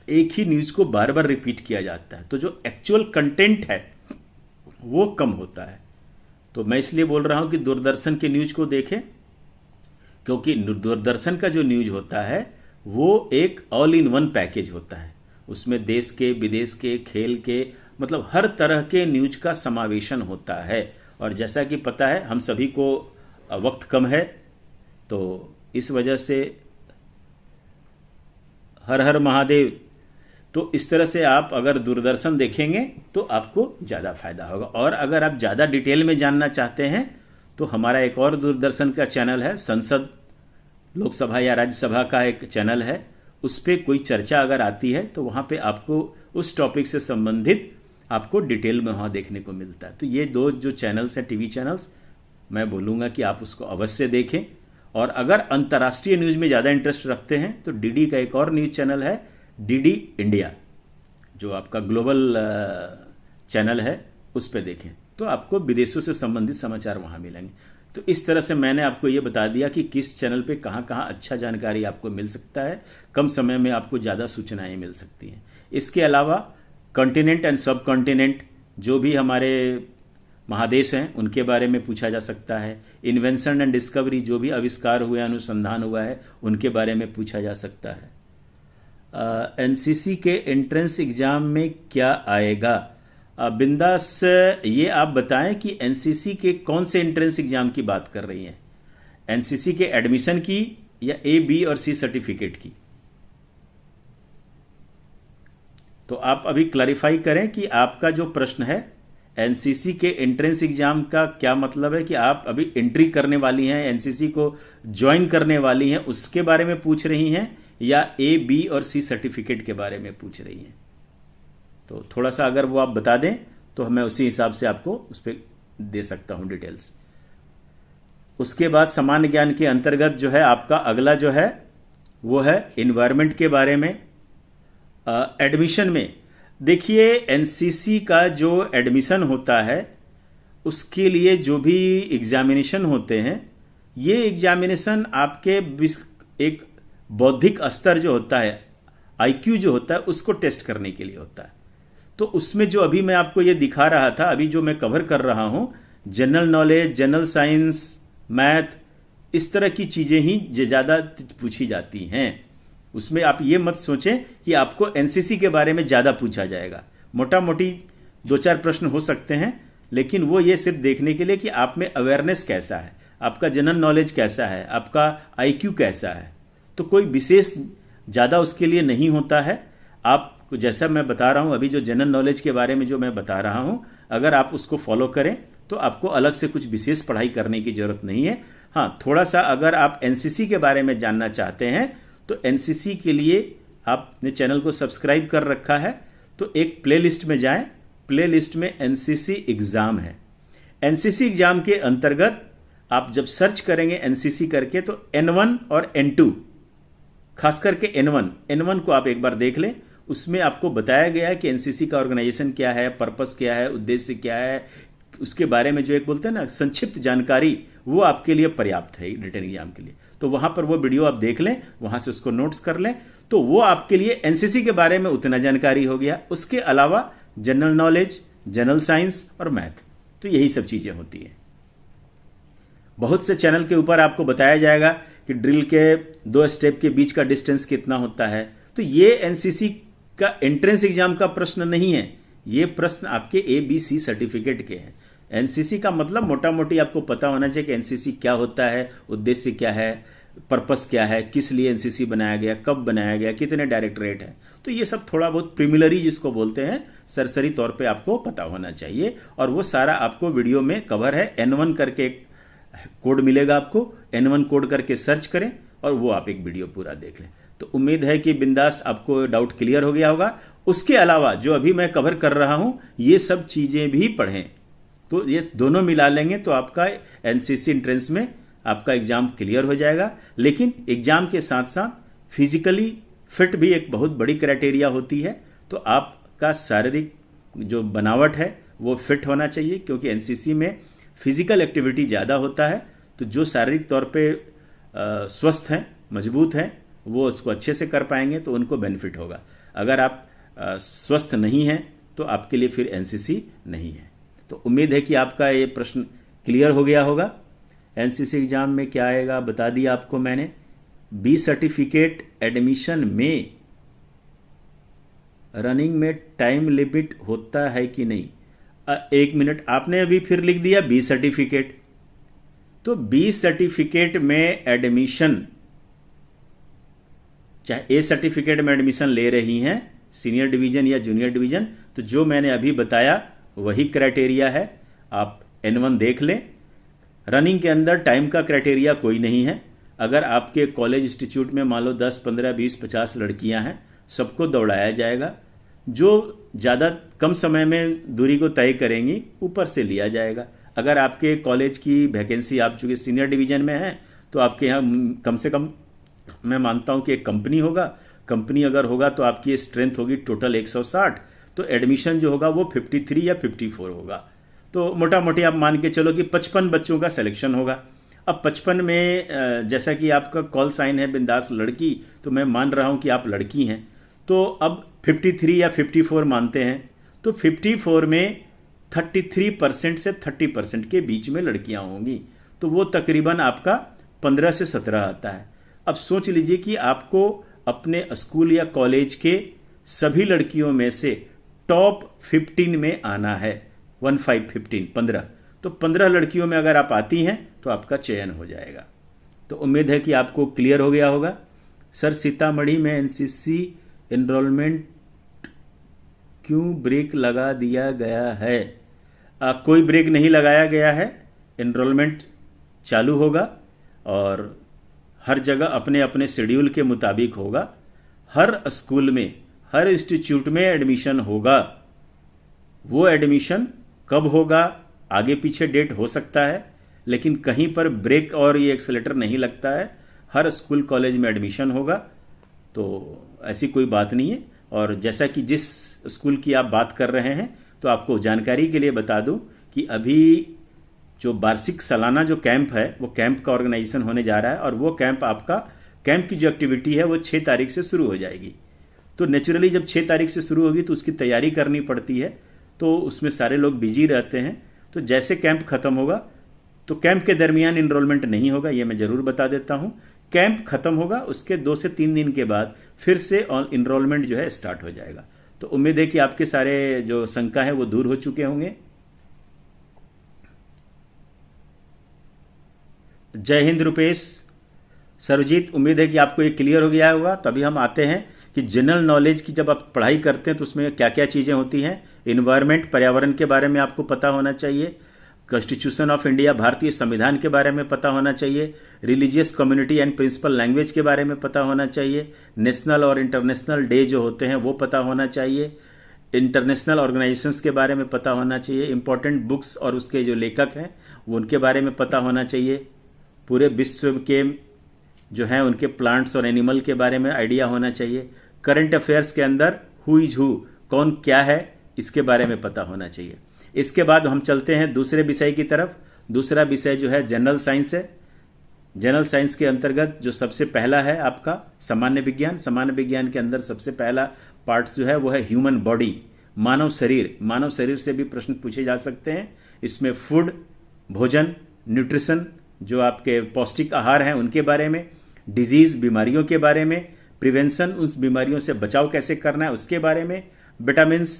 एक ही न्यूज को बार बार रिपीट किया जाता है, तो जो एक्चुअल कंटेंट है वो कम होता है। तो मैं इसलिए बोल रहा हूं कि दूरदर्शन के न्यूज को देखें, क्योंकि दूरदर्शन का जो न्यूज होता है वो एक ऑल इन वन पैकेज होता है। उसमें देश के, विदेश के, खेल के, मतलब हर तरह के न्यूज का समावेशन होता है। और जैसा कि पता है हम सभी को वक्त कम है, तो इस वजह से हर हर महादेव। तो इस तरह से आप अगर दूरदर्शन देखेंगे तो आपको ज़्यादा फायदा होगा। और अगर आप ज़्यादा डिटेल में जानना चाहते हैं तो हमारा एक और दूरदर्शन का चैनल है, संसद, लोकसभा या राज्यसभा का एक चैनल है, उस पर कोई चर्चा अगर आती है तो वहाँ पे आपको उस टॉपिक से संबंधित आपको डिटेल में वहाँ देखने को मिलता है। तो ये दो जो चैनल्स हैं, टीवी चैनल्स, मैं बोलूँगा कि आप उसको अवश्य देखें। और अगर अंतर्राष्ट्रीय न्यूज में ज़्यादा इंटरेस्ट रखते हैं तो डीडी का एक और न्यूज चैनल है, डीडी इंडिया, जो आपका ग्लोबल चैनल है, उस पर देखें तो आपको विदेशों से संबंधित समाचार वहाँ मिलेंगे। तो इस तरह से मैंने आपको ये बता दिया कि किस चैनल पे कहाँ कहाँ अच्छा जानकारी आपको मिल सकता है, कम समय में आपको ज़्यादा सूचनाएं मिल सकती हैं। इसके अलावा कॉन्टिनेंट एंड सब कॉन्टिनेंट, जो भी हमारे महादेश हैं उनके बारे में पूछा जा सकता है। इन्वेंशन एंड डिस्कवरी, जो भी आविष्कार हुए, अनुसंधान हुआ है, उनके बारे में पूछा जा सकता है। एनसीसी के एंट्रेंस एग्जाम में क्या आएगा? बिंदास, ये आप बताएं कि एनसीसी के कौन से एंट्रेंस एग्जाम की बात कर रही हैं, एनसीसी के एडमिशन की या ए, बी और सी सर्टिफिकेट की? तो आप अभी क्लैरिफाई करें कि आपका जो प्रश्न है एनसीसी के एंट्रेंस एग्जाम का क्या मतलब है, कि आप अभी एंट्री करने वाली हैं, एनसीसी को ज्वाइन करने वाली हैं, उसके बारे में पूछ रही हैं, या ए, बी और सी सर्टिफिकेट के बारे में पूछ रही हैं? तो थोड़ा सा अगर वो आप बता दें तो मैं उसी हिसाब से आपको उस पर दे सकता हूं डिटेल्स। उसके बाद सामान्य ज्ञान के अंतर्गत जो है आपका अगला जो है वो है इन्वायरमेंट के बारे में। एडमिशन में देखिए, एनसीसी का जो एडमिशन होता है उसके लिए जो भी एग्जामिनेशन होते हैं, ये एग्जामिनेशन आपके एक बौद्धिक स्तर जो होता है, आईक्यू जो होता है, उसको टेस्ट करने के लिए होता है। तो उसमें जो अभी मैं आपको ये दिखा रहा था, अभी जो मैं कवर कर रहा हूं, general knowledge, general science, math, इस तरह की चीजें ही ज्यादा पूछी जाती हैं। उसमें आप ये मत सोचें कि आपको एनसीसी के बारे में ज्यादा पूछा जाएगा। मोटा मोटी 2-4 प्रश्न हो सकते हैं, लेकिन वो ये सिर्फ देखने के लिए कि आप में अवेयरनेस कैसा है, आपका जनरल नॉलेज कैसा है, आपका आईक्यू कैसा है। तो कोई विशेष ज्यादा उसके लिए नहीं होता है। आप जैसा मैं बता रहा हूं अभी, जो जनरल नॉलेज के बारे में जो मैं बता रहा हूं, अगर आप उसको फॉलो करें तो आपको अलग से कुछ विशेष पढ़ाई करने की जरूरत नहीं है। हाँ, थोड़ा सा अगर आप एनसीसी के बारे में जानना चाहते हैं तो एनसीसी के लिए आपने चैनल को सब्सक्राइब कर रखा है, तो एक प्लेलिस्ट में जाएं। प्लेलिस्ट में एनसीसी एग्जाम है। एनसीसी एग्जाम के अंतर्गत आप जब सर्च करेंगे एनसीसी करके, तो N1 और N2, खास करके N1 को आप एक बार देख लें। उसमें आपको बताया गया है कि एनसीसी का ऑर्गेनाइजेशन क्या है, पर्पस क्या है, उद्देश्य क्या है, उसके बारे में जो एक बोलते हैं ना संक्षिप्त जानकारी, वो आपके लिए पर्याप्त है रिटन एग्जाम के लिए। तो वहां पर वो वीडियो आप देख लें, वहां से उसको नोट्स कर लें, तो वो आपके लिए एनसीसी के बारे में उतना जानकारी हो गया। उसके अलावा जनरल नॉलेज, जनरल साइंस और मैथ, तो यही सब चीजें होती हैं। बहुत से चैनल के ऊपर आपको बताया जाएगा कि ड्रिल के 2 स्टेप के बीच का डिस्टेंस कितना होता है। तो ये एनसीसी का एंट्रेंस एग्जाम का प्रश्न नहीं है, ये प्रश्न आपके ABC सर्टिफिकेट के हैं। एनसीसी का मतलब मोटा मोटी आपको पता होना चाहिए कि एनसीसी क्या होता है, उद्देश्य क्या है, पर्पस क्या है, किस लिए एनसीसी बनाया गया, कब बनाया गया, कितने डायरेक्टरेट है। तो ये सब थोड़ा बहुत प्रीमिलरी जिसको बोलते हैं, सरसरी तौर पे आपको पता होना चाहिए। और वो सारा आपको वीडियो में कवर है। N1 करके एक कोड मिलेगा आपको, N1 कोड करके सर्च करें और वो आप एक वीडियो पूरा देख लें। तो उम्मीद है कि बिंदास आपको डाउट क्लियर हो गया होगा। उसके अलावा जो अभी मैं कवर कर रहा हूं, ये सब चीजें भी पढ़ें, तो ये दोनों मिला लेंगे तो आपका एनसीसी एंट्रेंस में आपका एग्जाम क्लियर हो जाएगा। लेकिन एग्जाम के साथ साथ फिजिकली फिट भी एक बहुत बड़ी क्राइटेरिया होती है। तो आपका शारीरिक जो बनावट है वो फिट होना चाहिए, क्योंकि एनसीसी में फिजिकल एक्टिविटी ज़्यादा होता है। तो जो शारीरिक तौर पे स्वस्थ हैं, मजबूत हैं, वो उसको अच्छे से कर पाएंगे, तो उनको बेनिफिट होगा। अगर आप स्वस्थ नहीं हैं तो आपके लिए फिर एनसीसी नहीं है। तो उम्मीद है कि आपका ये प्रश्न क्लियर हो गया होगा। एनसीसी एग्जाम में क्या आएगा बता दिया आपको मैंने। B सर्टिफिकेट एडमिशन में रनिंग में टाइम लिमिट होता है कि नहीं? 1 मिनट, आपने अभी फिर लिख दिया B सर्टिफिकेट। तो B सर्टिफिकेट में एडमिशन, चाहे A सर्टिफिकेट में एडमिशन ले रही हैं, सीनियर डिवीजन या जूनियर डिवीजन, तो जो मैंने अभी बताया वही क्राइटेरिया है। आप N1 देख लें। रनिंग के अंदर टाइम का क्राइटेरिया कोई नहीं है। अगर आपके कॉलेज इंस्टीट्यूट में मान लो 10, 15, 20, 50 लड़कियां हैं, सबको दौड़ाया जाएगा। जो ज़्यादा कम समय में दूरी को तय करेंगी, ऊपर से लिया जाएगा। अगर आपके कॉलेज की वैकेंसी, आप चूंकि सीनियर डिवीजन में हैं, तो आपके यहाँ कम से कम मैं मानता हूं कि एक कंपनी होगा। कंपनी अगर होगा तो आपकी स्ट्रेंथ होगी टोटल 160, तो एडमिशन जो होगा वो 53 या 54 होगा। तो मोटा मोटी आप मान के चलो कि 55 बच्चों का सिलेक्शन होगा। अब 55 में जैसा कि आपका कॉल साइन है बिंदास लड़की, तो मैं मान रहा हूं कि आप लड़की हैं, तो अब 53 या 54 मानते हैं, तो 54 में 33% से 30% के बीच में लड़कियां होंगी, तो वो तकरीबन आपका 15 से 17 आता है। अब सोच लीजिए कि आपको अपने स्कूल या कॉलेज के सभी लड़कियों में से टॉप 15 में आना है। 15, तो 15 लड़कियों में अगर आप आती हैं तो आपका चयन हो जाएगा। तो उम्मीद है कि आपको क्लियर हो गया होगा। सर, सीतामढ़ी में एनसीसी एनरोलमेंट क्यों ब्रेक लगा दिया गया है? कोई ब्रेक नहीं लगाया गया है। एनरोलमेंट चालू होगा और हर जगह अपने अपने शेड्यूल के मुताबिक होगा। हर स्कूल में, हर इंस्टीट्यूट में एडमिशन होगा। वो एडमिशन कब होगा, आगे पीछे डेट हो सकता है, लेकिन कहीं पर ब्रेक और ये एक्सेलेटर नहीं लगता है। हर स्कूल कॉलेज में एडमिशन होगा, तो ऐसी कोई बात नहीं है। और जैसा कि जिस स्कूल की आप बात कर रहे हैं, तो आपको जानकारी के लिए बता दूं कि अभी जो वार्षिक सालाना जो कैंप है, वो कैंप का ऑर्गेनाइजेशन होने जा रहा है, और वो कैंप आपका कैंप की जो एक्टिविटी है वो 6 तारीख से शुरू हो जाएगी। तो नेचुरली जब 6 तारीख से शुरू होगी तो उसकी तैयारी करनी पड़ती है, तो उसमें सारे लोग बिजी रहते हैं। तो जैसे कैंप खत्म होगा, तो कैंप के दरमियान इनरोलमेंट नहीं होगा, ये मैं जरूर बता देता हूं। कैंप खत्म होगा उसके 2 से 3 दिन के बाद फिर से इनरोलमेंट जो है स्टार्ट हो जाएगा। तो उम्मीद है कि आपके सारे जो शंका है वो दूर हो चुके होंगे। जय हिंद रुपेश। सरजीत, उम्मीद है कि आपको ये क्लियर हो गया होगा। तभी हम आते हैं कि जनरल नॉलेज की जब आप पढ़ाई करते हैं तो उसमें क्या क्या चीज़ें होती हैं। इन्वायरमेंट, पर्यावरण के बारे में आपको पता होना चाहिए। कॉन्स्टिट्यूशन ऑफ इंडिया, भारतीय संविधान के बारे में पता होना चाहिए। Religious community and principal language के बारे में पता होना चाहिए। नेशनल और इंटरनेशनल डे जो होते हैं वो पता होना चाहिए। इंटरनेशनल ऑर्गेनाइजेशंस के बारे में पता होना चाहिए। इंपॉर्टेंट बुक्स और उसके जो लेखक हैं वो उनके बारे में पता होना चाहिए। पूरे विश्व के जो हैं उनके प्लांट्स और एनिमल के बारे में आइडिया होना चाहिए। करंट अफेयर्स के अंदर हु इज हु, कौन क्या है, इसके बारे में पता होना चाहिए। इसके बाद हम चलते हैं दूसरे विषय की तरफ। दूसरा विषय जो है जनरल साइंस है। जनरल साइंस के अंतर्गत जो सबसे पहला है आपका सामान्य विज्ञान। सामान्य विज्ञान के अंदर सबसे पहला पार्ट जो है वो है ह्यूमन बॉडी, मानव शरीर। मानव शरीर से भी प्रश्न पूछे जा सकते हैं। इसमें फूड, भोजन, न्यूट्रिशन, जो आपके पौष्टिक आहार हैं उनके बारे में, डिजीज, बीमारियों के बारे में, प्रिवेंशन, उस बीमारियों से बचाव कैसे करना है उसके बारे में, विटामिन्स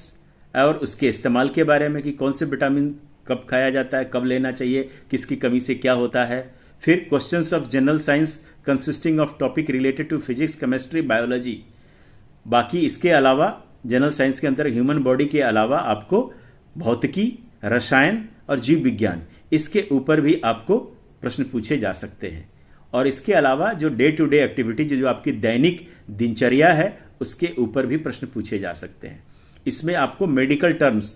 और उसके इस्तेमाल के बारे में कि कौन से विटामिन कब खाया जाता है, कब लेना चाहिए, किसकी कमी से क्या होता है। फिर questions of general science consisting of topic related to physics, chemistry, biology. बाकी इसके अलावा जनरल साइंस के अंदर ह्यूमन बॉडी के अलावा आपको भौतिकी, रसायन और जीव विज्ञान, इसके ऊपर भी आपको प्रश्न पूछे जा सकते हैं। और इसके अलावा जो डे टू डे एक्टिविटी, जो आपकी दैनिक दिनचर्या है, उसके ऊपर भी प्रश्न पूछे जा सकते हैं। इसमें आपको मेडिकल टर्म्स,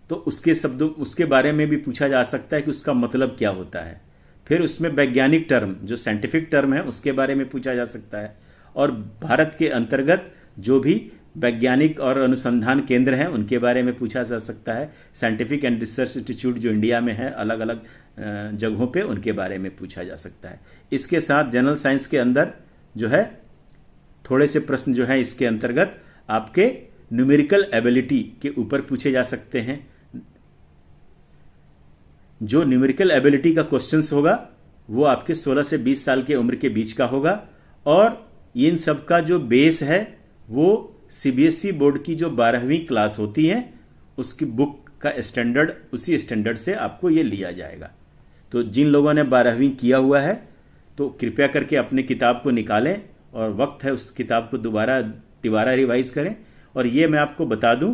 तो उसके शब्दों, उसके बारे में भी पूछा जा सकता है कि उसका मतलब क्या होता है। फिर उसमें वैज्ञानिक टर्म, जो साइंटिफिक टर्म है, उसके बारे में पूछा जा सकता है। और भारत के अंतर्गत जो भी वैज्ञानिक और अनुसंधान केंद्र हैं उनके बारे में पूछा जा सकता है। साइंटिफिक एंड रिसर्च इंस्टीट्यूट जो इंडिया में है अलग अलग जगहों पे, उनके बारे में पूछा जा सकता है। इसके साथ जनरल साइंस के अंदर जो है थोड़े से प्रश्न जो है इसके अंतर्गत आपके न्यूमेरिकल एबिलिटी के ऊपर पूछे जा सकते हैं। जो न्यूमेरिकल एबिलिटी का क्वेश्चंस होगा वो आपके 16 से 20 साल के उम्र के बीच का होगा। और इन सब का जो बेस है वो सीबीएसई बोर्ड की जो 12वीं क्लास होती है उसकी बुक का स्टैंडर्ड, उसी स्टैंडर्ड से आपको ये लिया जाएगा। तो जिन लोगों ने 12वीं किया हुआ है तो कृपया करके अपने किताब को निकालें और वक्त है उस किताब को दोबारा रिवाइज करें। और ये मैं आपको बता दूं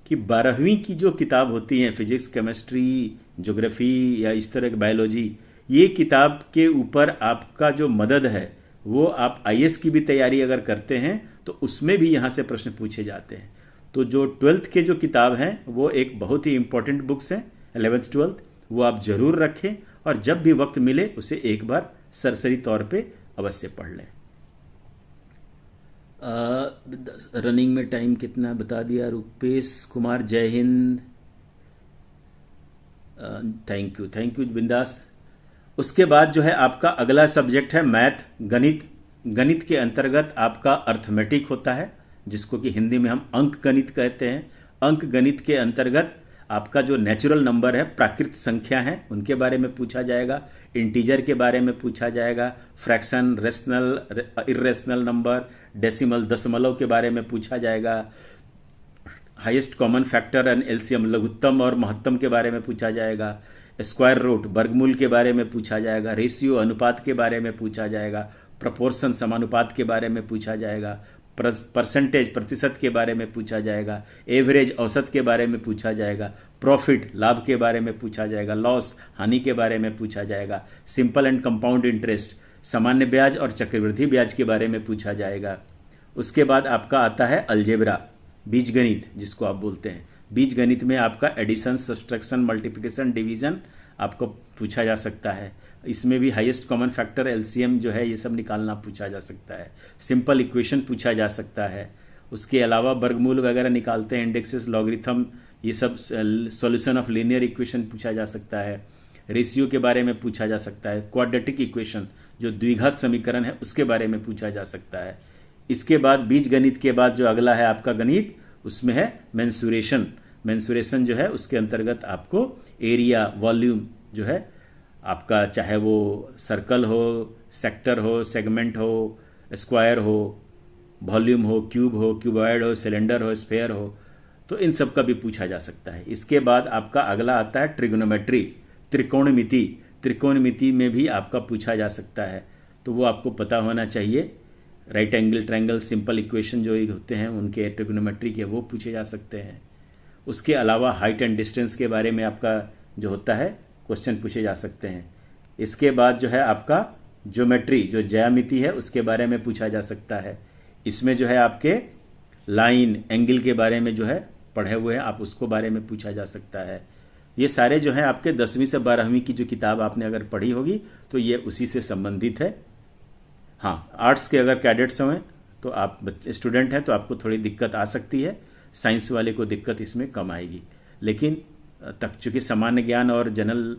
कि 12वीं की जो किताब होती है, फिजिक्स, केमिस्ट्री, ज्योग्राफी या इस तरह की बायोलॉजी, ये किताब के ऊपर आपका जो मदद है वो आप आईएएस की भी तैयारी अगर करते हैं तो उसमें भी यहाँ से प्रश्न पूछे जाते हैं। तो जो 12th के जो किताब हैं वो एक बहुत ही इंपॉर्टेंट बुक्स हैं, 11th 12th, वो आप जरूर रखें और जब भी वक्त मिले उसे एक बार सरसरी तौर पे अवश्य पढ़ लें। रनिंग में टाइम कितना बता दिया रुपेश कुमार, जय हिंद, थैंक यू बिंदास। उसके बाद जो है आपका अगला सब्जेक्ट है मैथ, गणित। गणित के अंतर्गत आपका अर्थमेटिक होता है, जिसको कि हिंदी में हम अंक गणित कहते हैं। अंक गणित के अंतर्गत आपका जो नेचुरल नंबर है, प्राकृत संख्या है, उनके बारे में पूछा जाएगा। इंटीजर के बारे में पूछा जाएगा। Fraction, rational, irrational number, decimal, दशमलव के बारे में पूछा जाएगा। Highest common factor and LCM, लघुत्तम और महत्तम के बारे में पूछा जाएगा। स्क्वायर रूट, वर्गमूल के बारे में पूछा जाएगा। रेशियो, अनुपात के बारे में पूछा जाएगा। प्रपोर्शन, समानुपात के बारे में पूछा जाएगा। परसेंटेज, प्रतिशत के बारे में पूछा जाएगा। एवरेज, औसत के बारे में पूछा जाएगा। प्रॉफिट, लाभ के बारे में पूछा जाएगा। लॉस, हानि के बारे में पूछा जाएगा। सिंपल एंड कंपाउंड इंटरेस्ट, सामान्य ब्याज और चक्रवृद्धि ब्याज के बारे में पूछा जाएगा। उसके बाद आपका आता है अलजेब्रा, बीजगणित जिसको आप बोलते हैं। बीज गणित में आपका एडिशन, सब्सट्रैक्शन, मल्टीप्लिकेशन, डिवीजन आपको पूछा जा सकता है। इसमें भी हाईएस्ट कॉमन फैक्टर, एलसीएम जो है, ये सब निकालना पूछा जा सकता है। सिंपल इक्वेशन पूछा जा सकता है। उसके अलावा वर्गमूल वगैरह निकालते हैं, इंडेक्सेस, लॉगरिथम, ये सब, सॉल्यूशन ऑफ लीनियर इक्वेशन पूछा जा सकता है। रेशियो के बारे में पूछा जा सकता है। क्वाड्रेटिक इक्वेशन जो द्विघात समीकरण है उसके बारे में पूछा जा सकता है। इसके बाद बीज गणित के बाद जो अगला है आपका गणित, उसमें है मेंसुरेशन। मेंसुरेशन जो है उसके अंतर्गत आपको एरिया, वॉल्यूम जो है आपका, चाहे वो सर्कल हो, सेक्टर हो, सेगमेंट हो, स्क्वायर हो, वॉल्यूम हो, क्यूबॉइड हो, सिलेंडर हो, स्फेयर हो, तो इन सब का भी पूछा जा सकता है। इसके बाद आपका अगला आता है ट्रिग्नोमेट्री, त्रिकोणमिति। त्रिकोणमिति में भी आपका पूछा जा सकता है, तो वो आपको पता होना चाहिए। Right angle triangle, simple equation जो होते हैं उनके ट्रिग्नोमेट्री के, वो पूछे जा सकते हैं। उसके अलावा हाइट एंड डिस्टेंस के बारे में आपका जो होता है क्वेश्चन पूछे जा सकते हैं। इसके बाद जो है आपका ज्योमेट्री, जो ज्यामिति है उसके बारे में पूछा जा सकता है। इसमें जो है आपके लाइन, एंगल के बारे में जो है पढ़े हुए हैं आप, उसको बारे में पूछा जा सकता है। ये सारे जो है आपके 10वीं से 12वीं की जो किताब आपने अगर पढ़ी होगी तो ये उसी से संबंधित है। हाँ, आर्ट्स के अगर कैडेट्स हैं तो आप बच्चे स्टूडेंट हैं तो आपको थोड़ी दिक्कत आ सकती है, साइंस वाले को दिक्कत इसमें कम आएगी। लेकिन तक चूँकि सामान्य ज्ञान और जनरल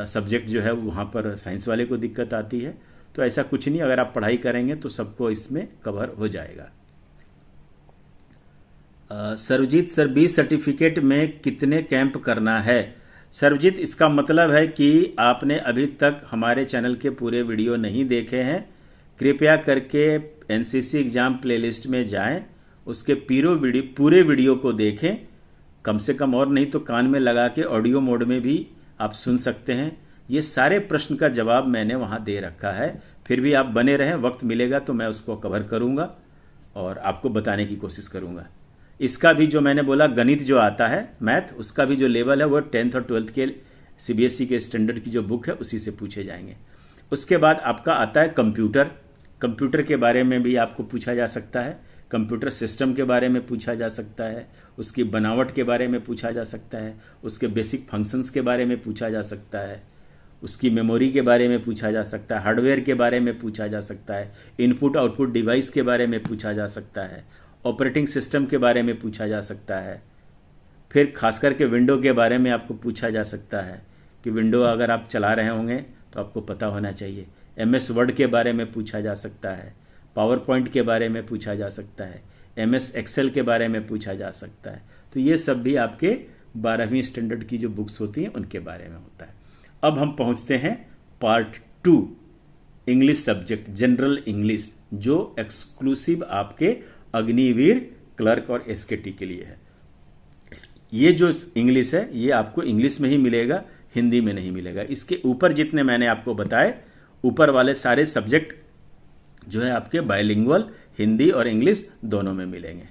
सब्जेक्ट जो है वहाँ पर साइंस वाले को दिक्कत आती है, तो ऐसा कुछ नहीं, अगर आप पढ़ाई करेंगे तो सबको इसमें कवर हो जाएगा। सर्वजीत सर, बी सर्टिफिकेट में कितने कैंप करना है? सर्वजीत, इसका मतलब है कि आपने अभी तक हमारे चैनल के पूरे वीडियो नहीं देखे हैं। कृपया करके एनसीसी एग्जाम प्लेलिस्ट में जाएं, उसके पूरे वीडियो को देखें, कम से कम, और नहीं तो कान में लगा के ऑडियो मोड में भी आप सुन सकते हैं। ये सारे प्रश्न का जवाब मैंने वहां दे रखा है। फिर भी आप बने रहें, वक्त मिलेगा तो मैं उसको कवर करूंगा और आपको बताने की कोशिश करूंगा। इसका भी जो मैंने बोला गणित जो आता है, मैथ, उसका भी जो लेवल है वो 10th और 12th के सीबीएसई के स्टैंडर्ड की जो बुक है उसी से पूछे जाएंगे। उसके बाद आपका आता है कंप्यूटर। कंप्यूटर के बारे में भी आपको पूछा जा सकता है, कंप्यूटर सिस्टम के बारे में पूछा जा सकता है, उसकी बनावट के बारे में पूछा जा सकता है, उसके बेसिक फंक्शंस के बारे में पूछा जा सकता है, उसकी मेमोरी के बारे में पूछा जा सकता है, हार्डवेयर के बारे में पूछा जा सकता है, इनपुट आउटपुट डिवाइस के बारे में पूछा जा सकता है, ऑपरेटिंग सिस्टम के बारे में पूछा जा सकता है। फिर खास करके विंडो के बारे में आपको पूछा जा सकता है कि विंडो अगर आप चला रहे होंगे तो आपको पता होना चाहिए। एमएस वर्ड के बारे में पूछा जा सकता है, पावर पॉइंट के बारे में पूछा जा सकता है, एमएस एक्सेल के बारे में पूछा जा सकता है। तो ये सब भी आपके 12वीं स्टैंडर्ड की जो बुक्स होती हैं उनके बारे में होता है। अब हम पहुंचते हैं part 2, English subject, general English, जो एक्सक्लूसिव आपके अग्निवीर, क्लर्क और एसकेटी के लिए है। ये जो इंग्लिश है ये आपको इंग्लिश में ही मिलेगा, हिंदी में नहीं मिलेगा। इसके ऊपर जितने मैंने आपको बताए, ऊपर वाले सारे सब्जेक्ट जो है आपके बायलिंगुअल, हिंदी और इंग्लिश दोनों में मिलेंगे।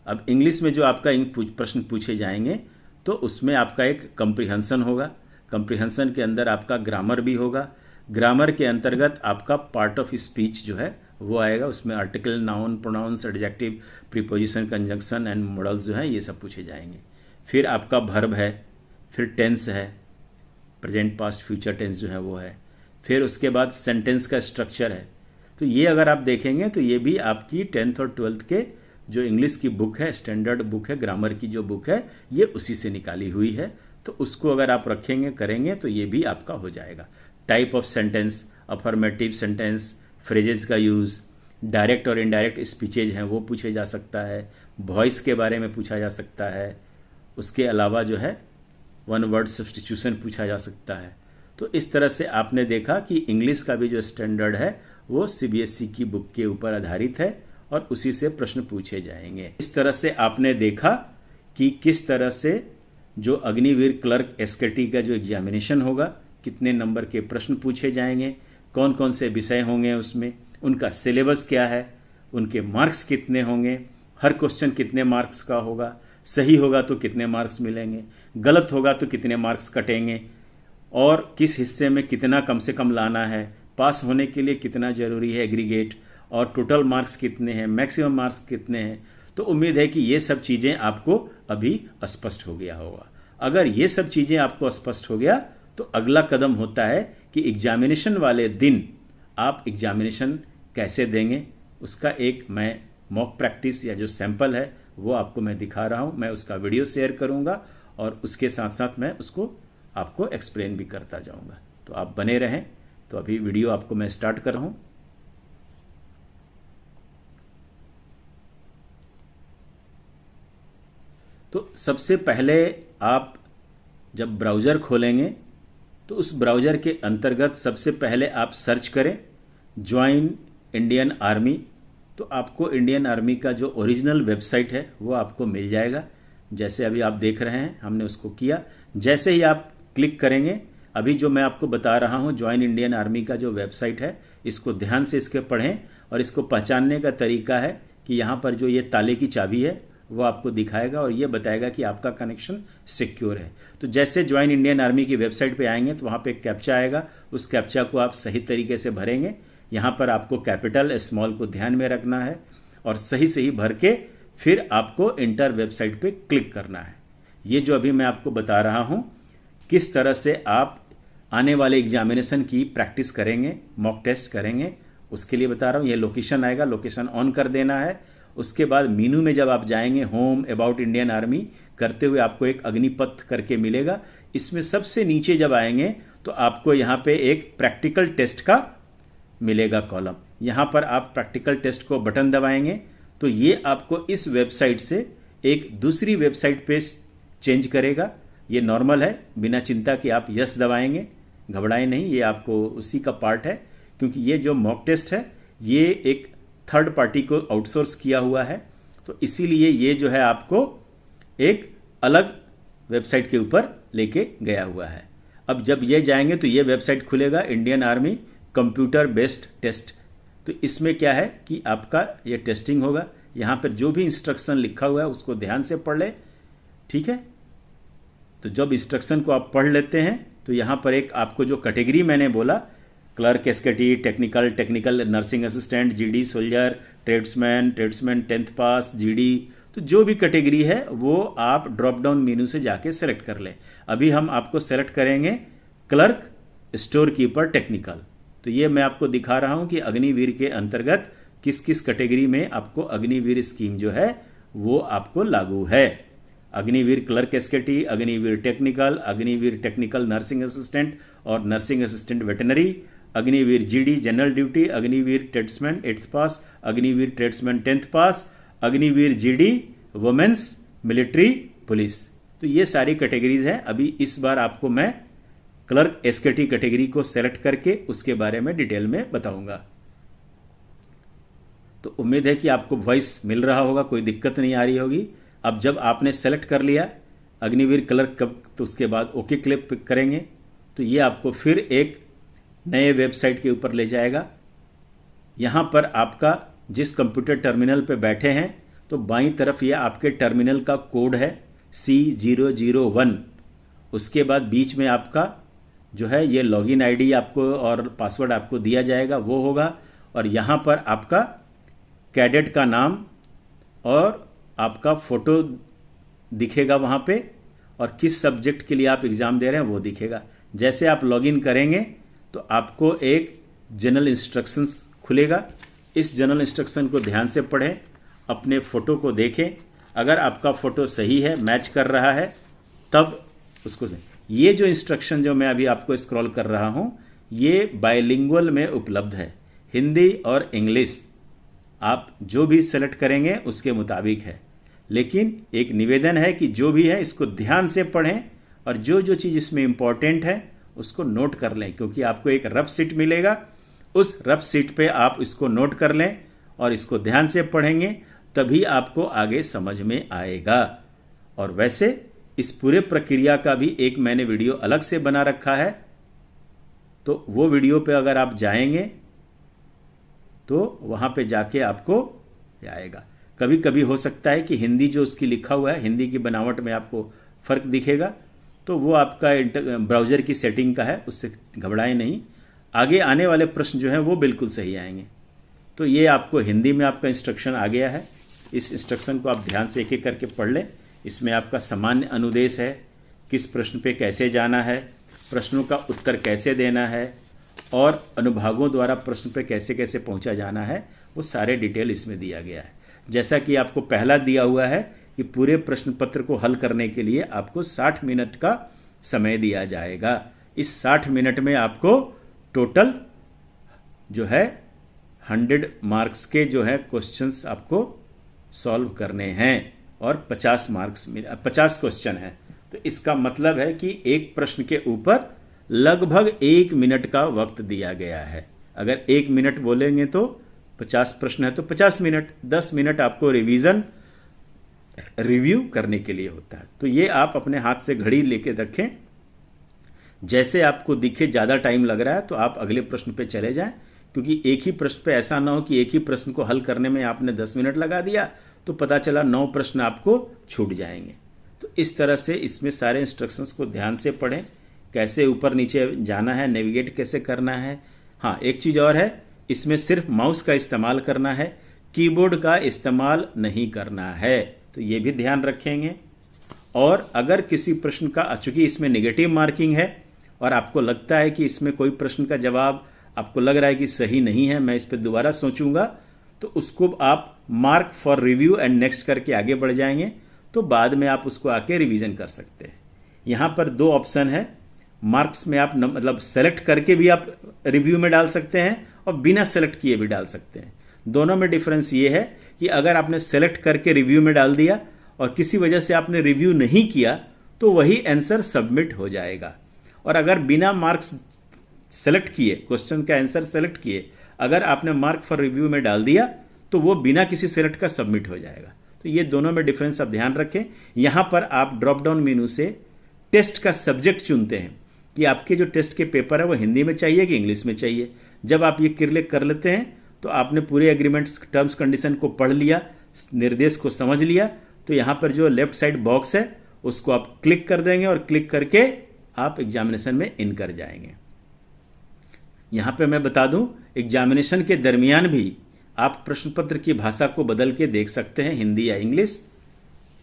अब इंग्लिश में जो आपका प्रश्न पूछे जाएंगे तो उसमें आपका एक कंप्रीहेंशन होगा। कंप्रीहेंशन के अंदर आपका ग्रामर भी होगा। ग्रामर के अंतर्गत आपका पार्ट ऑफ स्पीच जो है वो आएगा, उसमें article, noun, pronouns, adjective, preposition, conjunction and modals जो है ये सब पूछे जाएंगे। फिर आपका वर्ब है, फिर टेंस है, प्रेजेंट, पास्ट, फ्यूचर टेंस जो है वो है। फिर उसके बाद सेंटेंस का स्ट्रक्चर है। तो ये अगर आप देखेंगे तो ये भी आपकी 10th और 12th के जो इंग्लिश की बुक है, स्टैंडर्ड बुक है, ग्रामर की जो बुक है, ये उसी से निकाली हुई है। तो उसको अगर आप रखेंगे, करेंगे तो ये भी आपका हो जाएगा। Type of sentence, affirmative sentence, phrases का यूज, डायरेक्ट और इनडायरेक्ट स्पीचेज हैं वो पूछे जा सकता है, वॉइस के बारे में पूछा जा सकता है। उसके अलावा जो है वन वर्ड सब्स्टिट्यूशन पूछा जा सकता है। तो इस तरह से आपने देखा कि इंग्लिश का भी जो स्टैंडर्ड है वो सीबीएसई की बुक के ऊपर आधारित है और उसी से प्रश्न पूछे जाएंगे। इस तरह से आपने देखा कि किस तरह से जो अग्निवीर, क्लर्क, एसकेटी का जो एग्जामिनेशन होगा, कितने नंबर के प्रश्न पूछे जाएंगे, कौन कौन से विषय होंगे उसमें, उनका सिलेबस क्या है, उनके मार्क्स कितने होंगे, हर क्वेश्चन कितने मार्क्स का होगा, सही होगा तो कितने मार्क्स मिलेंगे, गलत होगा तो कितने मार्क्स कटेंगे, और किस हिस्से में कितना कम से कम लाना है, पास होने के लिए कितना जरूरी है एग्रीगेट, और टोटल मार्क्स कितने हैं, मैक्सिमम मार्क्स कितने हैं। तो उम्मीद है कि ये सब चीज़ें आपको अभी स्पष्ट हो गया होगा। अगर ये सब चीज़ें आपको स्पष्ट हो गया तो अगला कदम होता है कि एग्जामिनेशन वाले दिन आप एग्जामिनेशन कैसे देंगे, उसका एक मैं मॉक प्रैक्टिस या जो सैंपल है वो आपको मैं दिखा रहा हूँ। मैं उसका वीडियो शेयर करूँगा और उसके साथ साथ मैं उसको आपको एक्सप्लेन भी करता जाऊँगा, तो आप बने रहें। तो अभी वीडियो आपको मैं स्टार्ट कर रहा हूँ। तो सबसे पहले आप जब ब्राउज़र खोलेंगे तो उस ब्राउज़र के अंतर्गत सबसे पहले आप सर्च करें ज्वाइन इंडियन आर्मी। तो आपको इंडियन आर्मी का जो ओरिजिनल वेबसाइट है वो आपको मिल जाएगा। जैसे अभी आप देख रहे हैं हमने उसको किया। जैसे ही आप क्लिक करेंगे, अभी जो मैं आपको बता रहा हूँ ज्वाइन इंडियन आर्मी का जो वेबसाइट है, इसको ध्यान से इसके पढ़ें और इसको पहचानने का तरीका है कि यहाँ पर जो ये ताले की चाबी है वो आपको दिखाएगा और ये बताएगा कि आपका कनेक्शन सिक्योर है। तो जैसे ज्वाइन इंडियन आर्मी की वेबसाइट पे आएंगे तो वहाँ पे एक कैप्चा आएगा, उस कैप्चा को आप सही तरीके से भरेंगे। यहाँ पर आपको कैपिटल स्मॉल को ध्यान में रखना है और सही सही भर के फिर आपको इंटर वेबसाइट पे क्लिक करना है। ये जो अभी मैं आपको बता रहा हूँ किस तरह से आप आने वाले एग्जामिनेशन की प्रैक्टिस करेंगे, मॉक टेस्ट करेंगे, उसके लिए बता रहा हूँ। ये लोकेशन आएगा, लोकेशन ऑन कर देना है। उसके बाद मीनू में जब आप जाएंगे होम अबाउट इंडियन आर्मी करते हुए आपको एक अग्निपथ करके मिलेगा। इसमें सबसे नीचे जब आएंगे तो आपको यहाँ पे एक प्रैक्टिकल टेस्ट का मिलेगा कॉलम। यहाँ पर आप प्रैक्टिकल टेस्ट को बटन दबाएंगे तो ये आपको इस वेबसाइट से एक दूसरी वेबसाइट पे चेंज करेगा। ये नॉर्मल है, बिना चिंता कि आप यस दबाएंगे, घबराएं नहीं, ये आपको उसी का पार्ट है। क्योंकि ये जो मॉक टेस्ट है ये एक थर्ड पार्टी को आउटसोर्स किया हुआ है, तो इसीलिए ये जो है आपको एक अलग वेबसाइट के ऊपर लेके गया हुआ है। अब जब ये जाएंगे तो ये वेबसाइट खुलेगा Indian army computer based test. तो इसमें क्या है कि आपका ये टेस्टिंग होगा। यहाँ पर जो भी इंस्ट्रक्शन लिखा हुआ है उसको ध्यान से पढ़ ले, ठीक है। तो जब इंस्ट्रक्शन को आप पढ़ लेते हैं तो यहाँ पर एक आपको जो कैटेगरी मैंने बोला, clerk, एसकेटी, technical nursing assistant, GD, soldier, tradesman 10th पास, जीडी, तो जो भी कैटेगरी है वो आप ड्रॉप डाउन मेनू से जाके सेलेक्ट कर लें। अभी हम आपको सेलेक्ट करेंगे क्लर्क, स्टोर कीपर, टेक्निकल। तो ये मैं आपको दिखा रहा हूं कि अग्निवीर के अंतर्गत किस किस कैटेगरी में आपको अग्निवीर स्कीम जो है वो आपको लागू है। Agniveer clerk SKT, Agniveer technical nursing assistant और nursing assistant veterinary, Agniveer GD general duty, Agniveer tradesman 8th pass, Agniveer tradesman 10th pass, Agniveer GD women's military police. तो ये सारी कैटेगरीज हैं। अभी इस बार आपको मैं क्लर्क एसकेटी कैटेगरी को सेलेक्ट करके उसके बारे में डिटेल में बताऊंगा। तो उम्मीद है कि आपको वॉइस मिल रहा होगा, कोई दिक्कत नहीं आ रही होगी। अब जब आपने सेलेक्ट कर लिया अग्निवीर क्लर्क कब, तो उसके बाद ओके क्लिक करेंगे तो ये आपको फिर एक नए वेबसाइट के ऊपर ले जाएगा। यहाँ पर आपका जिस कंप्यूटर टर्मिनल पे बैठे हैं तो बाईं तरफ ये आपके टर्मिनल का कोड है C001। उसके बाद बीच में आपका जो है ये लॉगिन आईडी आपको और पासवर्ड आपको दिया जाएगा वो होगा, और यहाँ पर आपका कैडेट का नाम और आपका फोटो दिखेगा वहाँ पे, और किस सब्जेक्ट के लिए आप एग्ज़ाम दे रहे हैं वो दिखेगा। जैसे आप लॉगिन करेंगे तो आपको एक जनरल इंस्ट्रक्शंस खुलेगा। इस जनरल इंस्ट्रक्शन को ध्यान से पढ़ें, अपने फ़ोटो को देखें, अगर आपका फ़ोटो सही है, मैच कर रहा है, तब उसको दें। ये जो इंस्ट्रक्शन जो मैं अभी आपको स्क्रॉल कर रहा हूँ ये बायलिंगुअल में उपलब्ध है, हिंदी और इंग्लिश। आप जो भी सेलेक्ट करेंगे उसके मुताबिक है, लेकिन एक निवेदन है कि जो भी है इसको ध्यान से पढ़ें और जो जो चीज़ इसमें इंपॉर्टेंट है उसको नोट कर लें, क्योंकि आपको एक रफ शीट मिलेगा। उस रफ शीट पे आप इसको नोट कर लें और इसको ध्यान से पढ़ेंगे, तभी आपको आगे समझ में आएगा। और वैसे इस पूरे प्रक्रिया का भी एक मैंने वीडियो अलग से बना रखा है, तो वो वीडियो पे अगर आप जाएंगे तो वहाँ पे जाके आपको आएगा। कभी कभी हो सकता है कि हिंदी जो उसकी लिखा हुआ है, हिंदी की बनावट में आपको फ़र्क दिखेगा, तो वो आपका ब्राउज़र की सेटिंग का है, उससे घबराएं नहीं। आगे आने वाले प्रश्न जो हैं वो बिल्कुल सही आएंगे। तो ये आपको हिंदी में आपका इंस्ट्रक्शन आ गया है। इस इंस्ट्रक्शन को आप ध्यान से एक एक करके पढ़ लें। इसमें आपका सामान्य अनुदेश है, किस प्रश्न पे कैसे जाना है, प्रश्नों का उत्तर कैसे देना है और अनुभागों द्वारा प्रश्न पे कैसे कैसे पहुंचा जाना है, वो सारे डिटेल इसमें दिया गया है। जैसा कि आपको पहला दिया हुआ है कि पूरे प्रश्न पत्र को हल करने के लिए आपको 60 मिनट का समय दिया जाएगा। इस 60 मिनट में आपको टोटल जो है 100 मार्क्स के जो है क्वेश्चंस आपको सॉल्व करने हैं और 50 क्वेश्चन हैं। तो इसका मतलब है कि एक प्रश्न के ऊपर लगभग 1 मिनट का वक्त दिया गया है। अगर 1 मिनट बोलेंगे तो 50 प्रश्न है तो 50 मिनट, 10 मिनट आपको रिव्यू करने के लिए होता है। तो ये आप अपने हाथ से घड़ी लेके रखें, जैसे आपको दिखे ज़्यादा टाइम लग रहा है तो आप अगले प्रश्न पे चले जाएं, क्योंकि एक ही प्रश्न पे ऐसा ना हो कि एक ही प्रश्न को हल करने में आपने 10 मिनट लगा दिया तो पता चला 9 प्रश्न आपको छूट जाएंगे। तो इस तरह से इसमें सारे इंस्ट्रक्शंस को ध्यान से पढ़ें, कैसे ऊपर नीचे जाना है, नेविगेट कैसे करना है। हाँ, एक चीज़ और है, इसमें सिर्फ माउस का इस्तेमाल करना है, कीबोर्ड का इस्तेमाल नहीं करना है, तो ये भी ध्यान रखेंगे। और अगर किसी प्रश्न का, चूंकि इसमें नेगेटिव मार्किंग है और आपको लगता है कि इसमें कोई प्रश्न का जवाब आपको लग रहा है कि सही नहीं है, मैं इस पर दोबारा सोचूंगा, तो उसको आप mark for review and next करके आगे बढ़ जाएंगे, तो बाद में आप उसको आके रिवीजन कर सकते हैं। यहां पर 2 ऑप्शन है, मार्क्स में आप मतलब सेलेक्ट करके भी आप रिव्यू में डाल सकते हैं और बिना सेलेक्ट किए भी डाल सकते हैं। दोनों में डिफरेंस ये है कि अगर आपने सेलेक्ट करके रिव्यू में डाल दिया और किसी वजह से आपने रिव्यू नहीं किया तो वही आंसर सबमिट हो जाएगा। और अगर बिना मार्क्स सेलेक्ट किए, क्वेश्चन का आंसर सेलेक्ट किए, अगर आपने मार्क फॉर रिव्यू में डाल दिया तो वो बिना किसी सेलेक्ट का सबमिट हो जाएगा। तो ये दोनों में डिफरेंस आप ध्यान रखें। यहां पर आप ड्रॉप डाउन मेनू से टेस्ट का सब्जेक्ट चुनते हैं कि आपके जो टेस्ट के पेपर है वो हिंदी में चाहिए कि इंग्लिश में चाहिए। जब आप ये क्लिक कर लेते हैं तो आपने पूरे एग्रीमेंट्स, टर्म्स, कंडीशन को पढ़ लिया, निर्देश को समझ लिया, तो यहां पर जो लेफ्ट साइड बॉक्स है उसको आप क्लिक कर देंगे और क्लिक करके आप एग्जामिनेशन में इन कर जाएंगे। यहां पे मैं बता दूं, एग्जामिनेशन के दरमियान भी आप प्रश्न पत्र की भाषा को बदल के देख सकते हैं, हिंदी या इंग्लिश।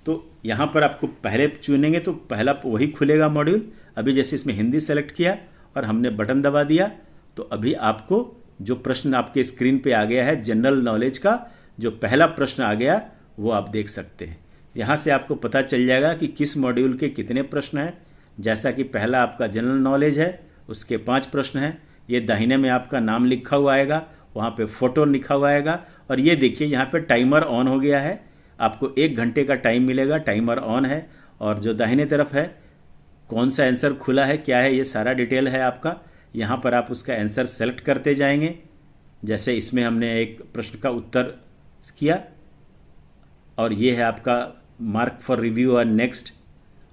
तो यहां पर आपको पहले चुनेंगे तो पहला वही खुलेगा मॉड्यूल। अभी जैसे इसमें हिंदी सेलेक्ट किया और हमने बटन दबा दिया तो अभी आपको जो प्रश्न आपके स्क्रीन पे आ गया है, जनरल नॉलेज का जो पहला प्रश्न आ गया वो आप देख सकते हैं। यहां से आपको पता चल जाएगा कि किस मॉड्यूल के कितने प्रश्न हैं। जैसा कि पहला आपका जनरल नॉलेज है, उसके 5 प्रश्न हैं। ये दाहिने में आपका नाम लिखा हुआ आएगा, वहां पे फोटो लिखा हुआ आएगा और ये देखिए यहाँ पे टाइमर ऑन हो गया है। आपको 1 घंटे का टाइम मिलेगा, टाइमर ऑन है। और जो दाहिने तरफ है कौन सा आंसर खुला है, क्या है, ये सारा डिटेल है आपका। यहाँ पर आप उसका आंसर सेलेक्ट करते जाएंगे। जैसे इसमें हमने एक प्रश्न का उत्तर किया और ये है आपका मार्क फॉर रिव्यू और नेक्स्ट।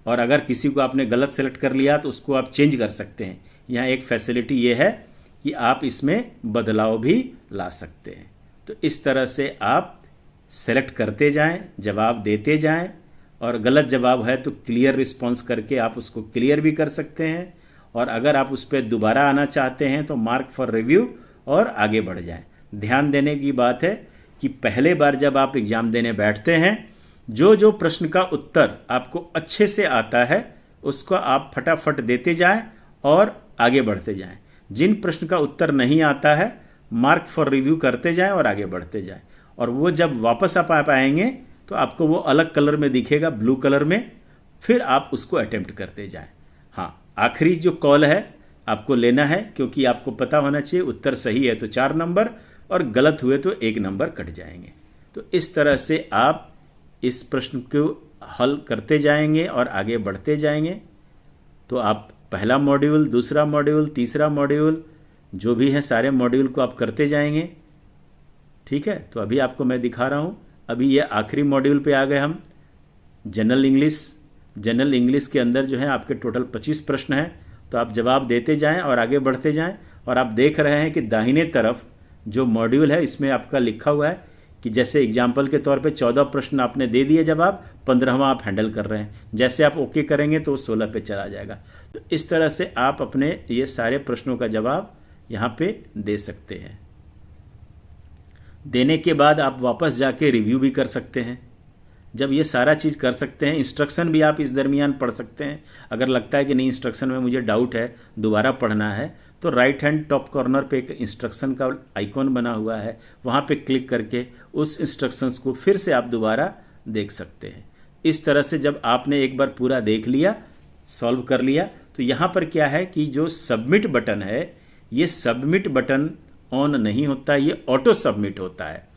और अगर किसी को आपने गलत सेलेक्ट कर लिया तो उसको आप चेंज कर सकते हैं। यहाँ एक फैसिलिटी ये है कि आप इसमें बदलाव भी ला सकते हैं। तो इस तरह से आप सेलेक्ट करते जाएं, जवाब देते जाएं और गलत जवाब है तो क्लियर रिस्पॉन्स करके आप उसको क्लियर भी कर सकते हैं। और अगर आप उस पर दोबारा आना चाहते हैं तो मार्क फॉर रिव्यू और आगे बढ़ जाएं। ध्यान देने की बात है कि पहले बार जब आप एग्जाम देने बैठते हैं, जो प्रश्न का उत्तर आपको अच्छे से आता है उसको आप फटाफट देते जाएं और आगे बढ़ते जाएं। जिन प्रश्न का उत्तर नहीं आता है, मार्क फॉर रिव्यू करते जाएं और आगे बढ़ते जाएं। और वो जब वापस आप आएंगे तो आपको वो अलग कलर में दिखेगा, ब्लू कलर में, फिर आप उसको अटेम्प्ट करते जाएं। हाँ, आखिरी जो कॉल है आपको लेना है, क्योंकि आपको पता होना चाहिए उत्तर सही है तो 4 नंबर और गलत हुए तो 1 नंबर कट जाएंगे। तो इस तरह से आप इस प्रश्न को हल करते जाएंगे और आगे बढ़ते जाएंगे। तो आप पहला मॉड्यूल, दूसरा मॉड्यूल, तीसरा मॉड्यूल, जो भी है सारे मॉड्यूल को आप करते जाएंगे। ठीक है, तो अभी आपको मैं दिखा रहा हूं। अभी ये आखिरी मॉड्यूल पे आ गए हम, जनरल इंग्लिश। जनरल इंग्लिश के अंदर जो है आपके टोटल 25 प्रश्न हैं। तो आप जवाब देते जाएं और आगे बढ़ते जाएं। और आप देख रहे हैं कि दाहिने तरफ जो मॉड्यूल है इसमें आपका लिखा हुआ है कि जैसे एग्जाम्पल के तौर पे 14 प्रश्न आपने दे दिए जवाब, 15वां आप हैंडल कर रहे हैं। जैसे आप ओके करेंगे तो 16 पे चला जाएगा। तो इस तरह से आप अपने ये सारे प्रश्नों का जवाब यहाँ पे दे सकते हैं। देने के बाद आप वापस जाके रिव्यू भी कर सकते हैं। जब ये सारा चीज़ कर सकते हैं, इंस्ट्रक्शन भी आप इस दरमियान पढ़ सकते हैं। अगर लगता है कि नहीं इंस्ट्रक्शन में मुझे डाउट है, दोबारा पढ़ना है, तो राइट हैंड टॉप कॉर्नर पे एक इंस्ट्रक्शन का आइकॉन बना हुआ है, वहाँ पे क्लिक करके उस इंस्ट्रक्शंस को फिर से आप दोबारा देख सकते हैं। इस तरह से जब आपने एक बार पूरा देख लिया, सॉल्व कर लिया, तो यहाँ पर क्या है कि जो सबमिट बटन है, ये सबमिट बटन ऑन नहीं होता, ये ऑटो सबमिट होता है।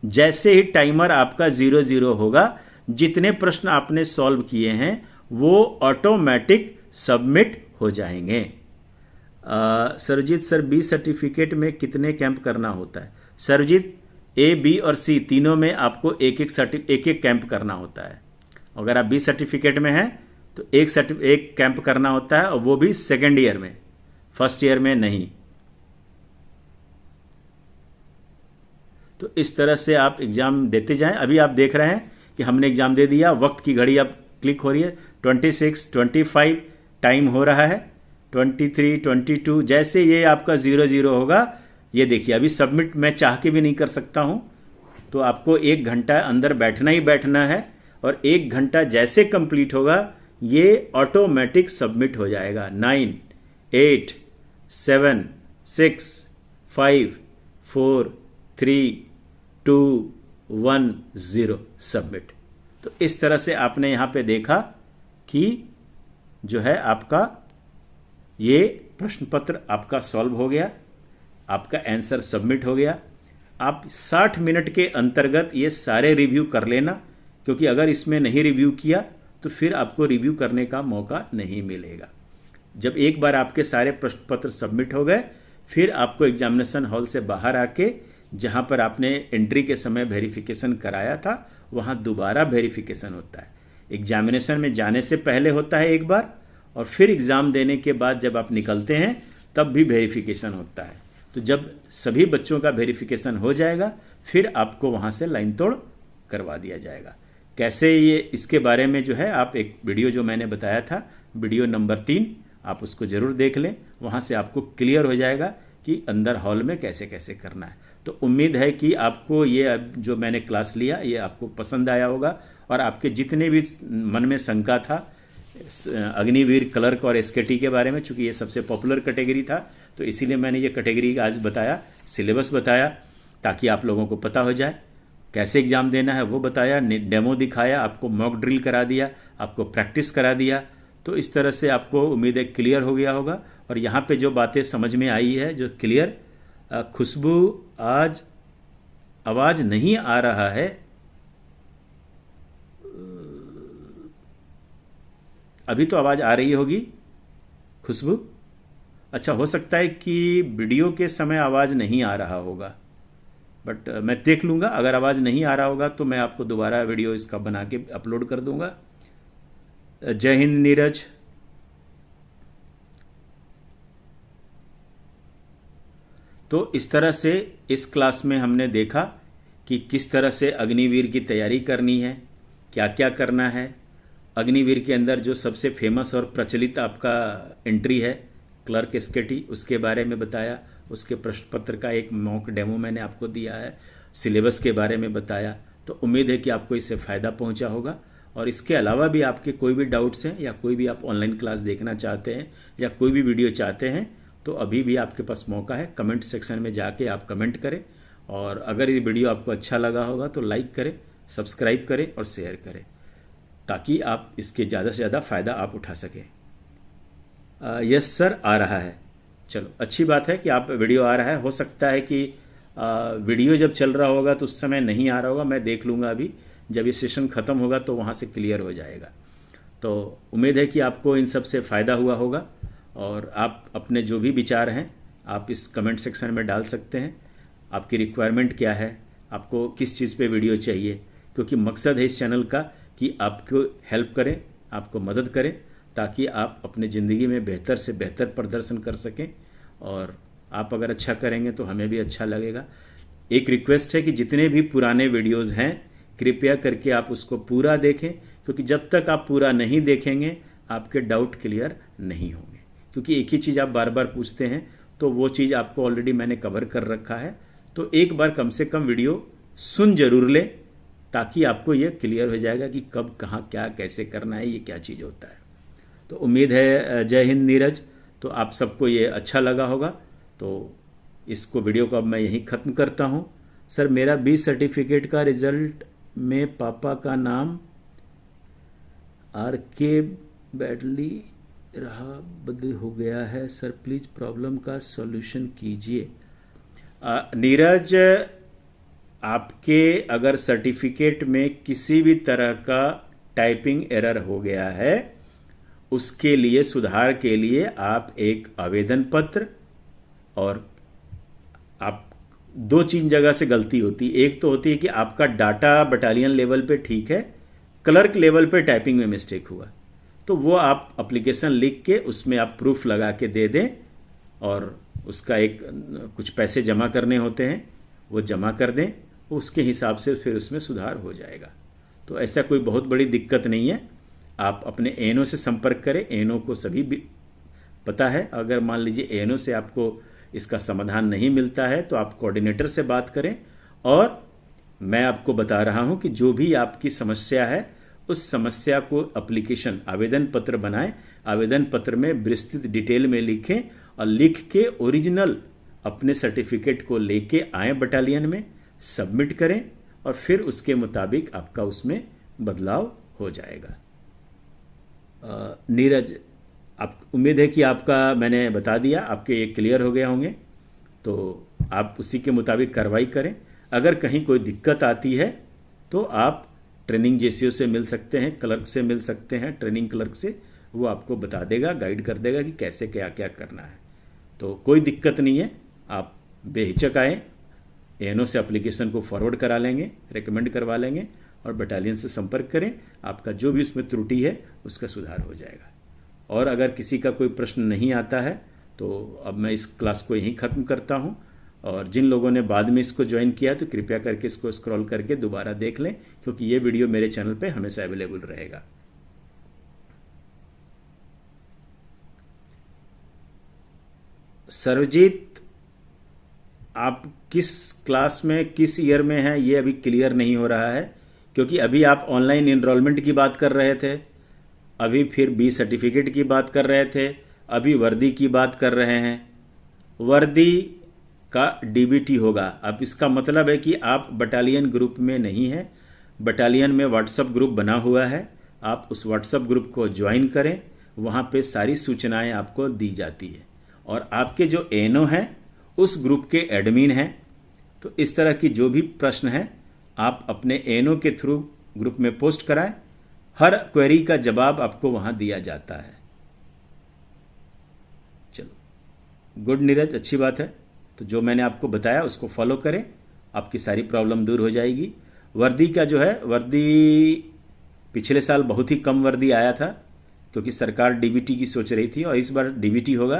जैसे ही टाइमर आपका 00 होगा, जितने प्रश्न आपने सॉल्व किए हैं वो ऑटोमेटिक सबमिट हो जाएंगे। सरजीत सर, बी सर्टिफिकेट में कितने कैंप करना होता है? सरजीत, ए, बी और सी तीनों में आपको एक एक कैंप करना होता है। अगर आप बी सर्टिफिकेट में हैं तो एक कैंप करना होता है, और वो भी सेकेंड ईयर में, फर्स्ट ईयर में नहीं। तो इस तरह से आप एग्जाम देते जाएं। अभी आप देख रहे हैं कि हमने एग्जाम दे दिया, वक्त की घड़ी अब क्लिक हो रही है, 26, 25 टाइम हो रहा है, 23, 22। जैसे ये आपका 00 होगा, ये देखिए अभी सबमिट मैं चाह के भी नहीं कर सकता हूं, तो आपको 1 घंटा अंदर बैठना ही बैठना है, और 1 घंटा जैसे कंप्लीट होगा ये ऑटोमेटिक सबमिट हो जाएगा। 9, 8, 7, 6, 5, 4, 3, 2, 1, 0 सबमिट। तो इस तरह से आपने यहां पे देखा कि जो है आपका ये प्रश्न पत्र आपका सॉल्व हो गया, आपका आंसर सबमिट हो गया। आप 60 मिनट के अंतर्गत ये सारे रिव्यू कर लेना, क्योंकि अगर इसमें नहीं रिव्यू किया तो फिर आपको रिव्यू करने का मौका नहीं मिलेगा। जब एक बार आपके सारे प्रश्न पत्र सबमिट हो गए, फिर आपको एग्जामिनेशन हॉल से बाहर आके जहां पर आपने एंट्री के समय वेरिफिकेशन कराया था, वहां दोबारा वेरिफिकेशन होता है। एग्जामिनेशन में जाने से पहले होता है एक बार, और फिर एग्जाम देने के बाद जब आप निकलते हैं तब भी वेरिफिकेशन होता है। तो जब सभी बच्चों का वेरिफिकेशन हो जाएगा, फिर आपको वहां से लाइन तोड़ करवा दिया जाएगा। कैसे, ये इसके बारे में जो है आप एक वीडियो जो मैंने बताया था, वीडियो नंबर 3, आप उसको जरूर देख लें। वहां से आपको क्लियर हो जाएगा कि अंदर हॉल में कैसे कैसे करना है। तो उम्मीद है कि आपको ये जो मैंने क्लास लिया ये आपको पसंद आया होगा, और आपके जितने भी मन में शंका था अग्निवीर, क्लर्क और एसकेटी के बारे में, चूंकि ये सबसे पॉपुलर कैटेगरी था तो इसीलिए मैंने ये कैटेगरी आज बताया, सिलेबस बताया, ताकि आप लोगों को पता हो जाए कैसे एग्जाम देना है, वो बताया, डेमो दिखाया, आपको मॉक ड्रिल करा दिया, आपको प्रैक्टिस करा दिया। तो इस तरह से आपको उम्मीद है क्लियर हो गया होगा। और यहाँ पे जो बातें समझ में आई है जो क्लियर, खुशबू आज आवाज नहीं आ रहा है, अभी तो आवाज आ रही होगी खुशबू। अच्छा, हो सकता है कि वीडियो के समय आवाज नहीं आ रहा होगा, बट मैं देख लूंगा। अगर आवाज नहीं आ रहा होगा तो मैं आपको दोबारा वीडियो इसका बना के अपलोड कर दूंगा। जय हिंद नीरज। तो इस तरह से इस क्लास में हमने देखा कि किस तरह से अग्निवीर की तैयारी करनी है, क्या क्या करना है। अग्निवीर के अंदर जो सबसे फेमस और प्रचलित आपका एंट्री है क्लर्क एसकेटी, उसके बारे में बताया, उसके प्रश्न पत्र का एक मॉक डेमो मैंने आपको दिया है, सिलेबस के बारे में बताया। तो उम्मीद है कि आपको इससे फ़ायदा पहुंचा होगा। और इसके अलावा भी आपके कोई भी डाउट्स हैं, या कोई भी आप ऑनलाइन क्लास देखना चाहते हैं, या कोई भी वीडियो चाहते हैं, तो अभी भी आपके पास मौका है। कमेंट सेक्शन में जाके आप कमेंट करें, और अगर ये वीडियो आपको अच्छा लगा होगा तो लाइक करें, सब्सक्राइब करें और शेयर करें, ताकि आप इसके ज़्यादा से ज़्यादा फ़ायदा आप उठा सकें। यस सर, आ रहा है। चलो, अच्छी बात है कि आप वीडियो आ रहा है। हो सकता है कि वीडियो जब चल रहा होगा तो उस समय नहीं आ रहा होगा, मैं देख लूँगा। अभी जब ये सेशन ख़त्म होगा तो वहाँ से क्लियर हो जाएगा। तो उम्मीद है कि आपको इन सब से फ़ायदा हुआ होगा, और आप अपने जो भी विचार हैं आप इस कमेंट सेक्शन में डाल सकते हैं। आपकी रिक्वायरमेंट क्या है, आपको किस चीज़ पे वीडियो चाहिए, क्योंकि मकसद है इस चैनल का कि आपको हेल्प करें, आपको मदद करें, ताकि आप अपने ज़िंदगी में बेहतर से बेहतर प्रदर्शन कर सकें। और आप अगर अच्छा करेंगे तो हमें भी अच्छा लगेगा। एक रिक्वेस्ट है कि जितने भी पुराने वीडियोज़ हैं कृपया करके आप उसको पूरा देखें, क्योंकि जब तक आप पूरा नहीं देखेंगे आपके डाउट क्लियर नहीं होंगे। क्योंकि एक ही चीज़ आप बार बार पूछते हैं, तो वो चीज़ आपको ऑलरेडी मैंने कवर कर रखा है, तो एक बार कम से कम वीडियो सुन जरूर लें, ताकि आपको यह क्लियर हो जाएगा कि कब कहाँ क्या कैसे करना है, ये क्या चीज़ होता है। तो उम्मीद है जय हिंद नीरज, तो आप सबको ये अच्छा लगा होगा। तो इसको वीडियो को अब मैं यहीं ख़त्म करता हूँ। सर मेरा 20 सर्टिफिकेट का रिजल्ट में पापा का नाम RK बैडली रहा बदल हो गया है सर, प्लीज़ प्रॉब्लम का सॉल्यूशन कीजिए। नीरज, आपके अगर सर्टिफिकेट में किसी भी तरह का टाइपिंग एरर हो गया है, उसके लिए सुधार के लिए आप एक आवेदन पत्र, और आप दो तीन जगह से गलती होती है। एक तो होती है कि आपका डाटा बटालियन लेवल पे ठीक है, क्लर्क लेवल पे टाइपिंग में मिस्टेक हुआ, तो वो आप एप्लीकेशन लिख के उसमें आप प्रूफ लगा के दे दें, और उसका एक कुछ पैसे जमा करने होते हैं, वो जमा कर दें, उसके हिसाब से फिर उसमें सुधार हो जाएगा। तो ऐसा कोई बहुत बड़ी दिक्कत नहीं है। आप अपने एएनओ से संपर्क करें, एएनओ को सभी पता है। अगर मान लीजिए एएनओ से आपको इसका समाधान नहीं मिलता है तो आप कोऑर्डिनेटर से बात करें, और मैं आपको बता रहा हूं कि जो भी आपकी समस्या है उस समस्या को एप्लीकेशन आवेदन पत्र बनाएं, आवेदन पत्र में विस्तृत डिटेल में लिखें, और लिख के ओरिजिनल अपने सर्टिफिकेट को लेके आए बटालियन में, सबमिट करें, और फिर उसके मुताबिक आपका उसमें बदलाव हो जाएगा। नीरज, आप उम्मीद है कि आपका मैंने बता दिया, आपके ये क्लियर हो गया होंगे, तो आप उसी के मुताबिक कार्रवाई करें। अगर कहीं कोई दिक्कत आती है तो आप ट्रेनिंग जेसीओ से मिल सकते हैं, क्लर्क से मिल सकते हैं, ट्रेनिंग क्लर्क से, वो आपको बता देगा, गाइड कर देगा कि कैसे क्या क्या करना है। तो कोई दिक्कत नहीं है, आप बेहिचक आएँ, एएनओ से एप्लीकेशन को फॉरवर्ड करा लेंगे, रिकमेंड करवा लेंगे, और बटालियन से संपर्क करें। आपका जो भी उसमें त्रुटि है उसका सुधार हो जाएगा। और अगर किसी का कोई प्रश्न नहीं आता है तो अब मैं इस क्लास को यहीं ख़त्म करता हूं, और जिन लोगों ने बाद में इसको ज्वाइन किया तो कृपया करके इसको स्क्रॉल करके दोबारा देख लें, क्योंकि ये वीडियो मेरे चैनल पे हमेशा अवेलेबल रहेगा। सर्वजीत, आप किस क्लास में किस ईयर में हैं ये अभी क्लियर नहीं हो रहा है, क्योंकि अभी आप ऑनलाइन एनरोलमेंट की बात कर रहे थे, अभी फिर 20 सर्टिफिकेट की बात कर रहे थे, अभी वर्दी की बात कर रहे हैं। वर्दी का डीबीटी होगा। अब इसका मतलब है कि आप बटालियन ग्रुप में नहीं हैं। बटालियन में व्हाट्सएप ग्रुप बना हुआ है, आप उस व्हाट्सएप ग्रुप को ज्वाइन करें, वहाँ पे सारी सूचनाएं आपको दी जाती है, और आपके जो एएनओ हैं उस ग्रुप के एडमिन हैं। तो इस तरह की जो भी प्रश्न है आप अपने एएनओ के थ्रू ग्रुप में पोस्ट कराएं, हर क्वेरी का जवाब आपको वहां दिया जाता है। चलो, गुड नीरज, अच्छी बात है। तो जो मैंने आपको बताया उसको फॉलो करें, आपकी सारी प्रॉब्लम दूर हो जाएगी। वर्दी का जो है, वर्दी पिछले साल बहुत ही कम वर्दी आया था, क्योंकि सरकार डीबीटी की सोच रही थी, और इस बार डीबीटी होगा,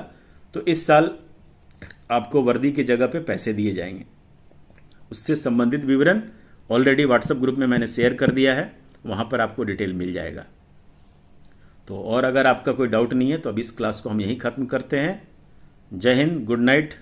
तो इस साल आपको वर्दी की जगह पे पैसे दिए जाएंगे। उससे संबंधित विवरण ऑलरेडी व्हाट्सएप ग्रुप में मैंने शेयर कर दिया है, वहां पर आपको डिटेल मिल जाएगा। तो और अगर आपका कोई डाउट नहीं है तो अब इस क्लास को हम यहीं खत्म करते हैं। जय हिंद, गुड नाइट।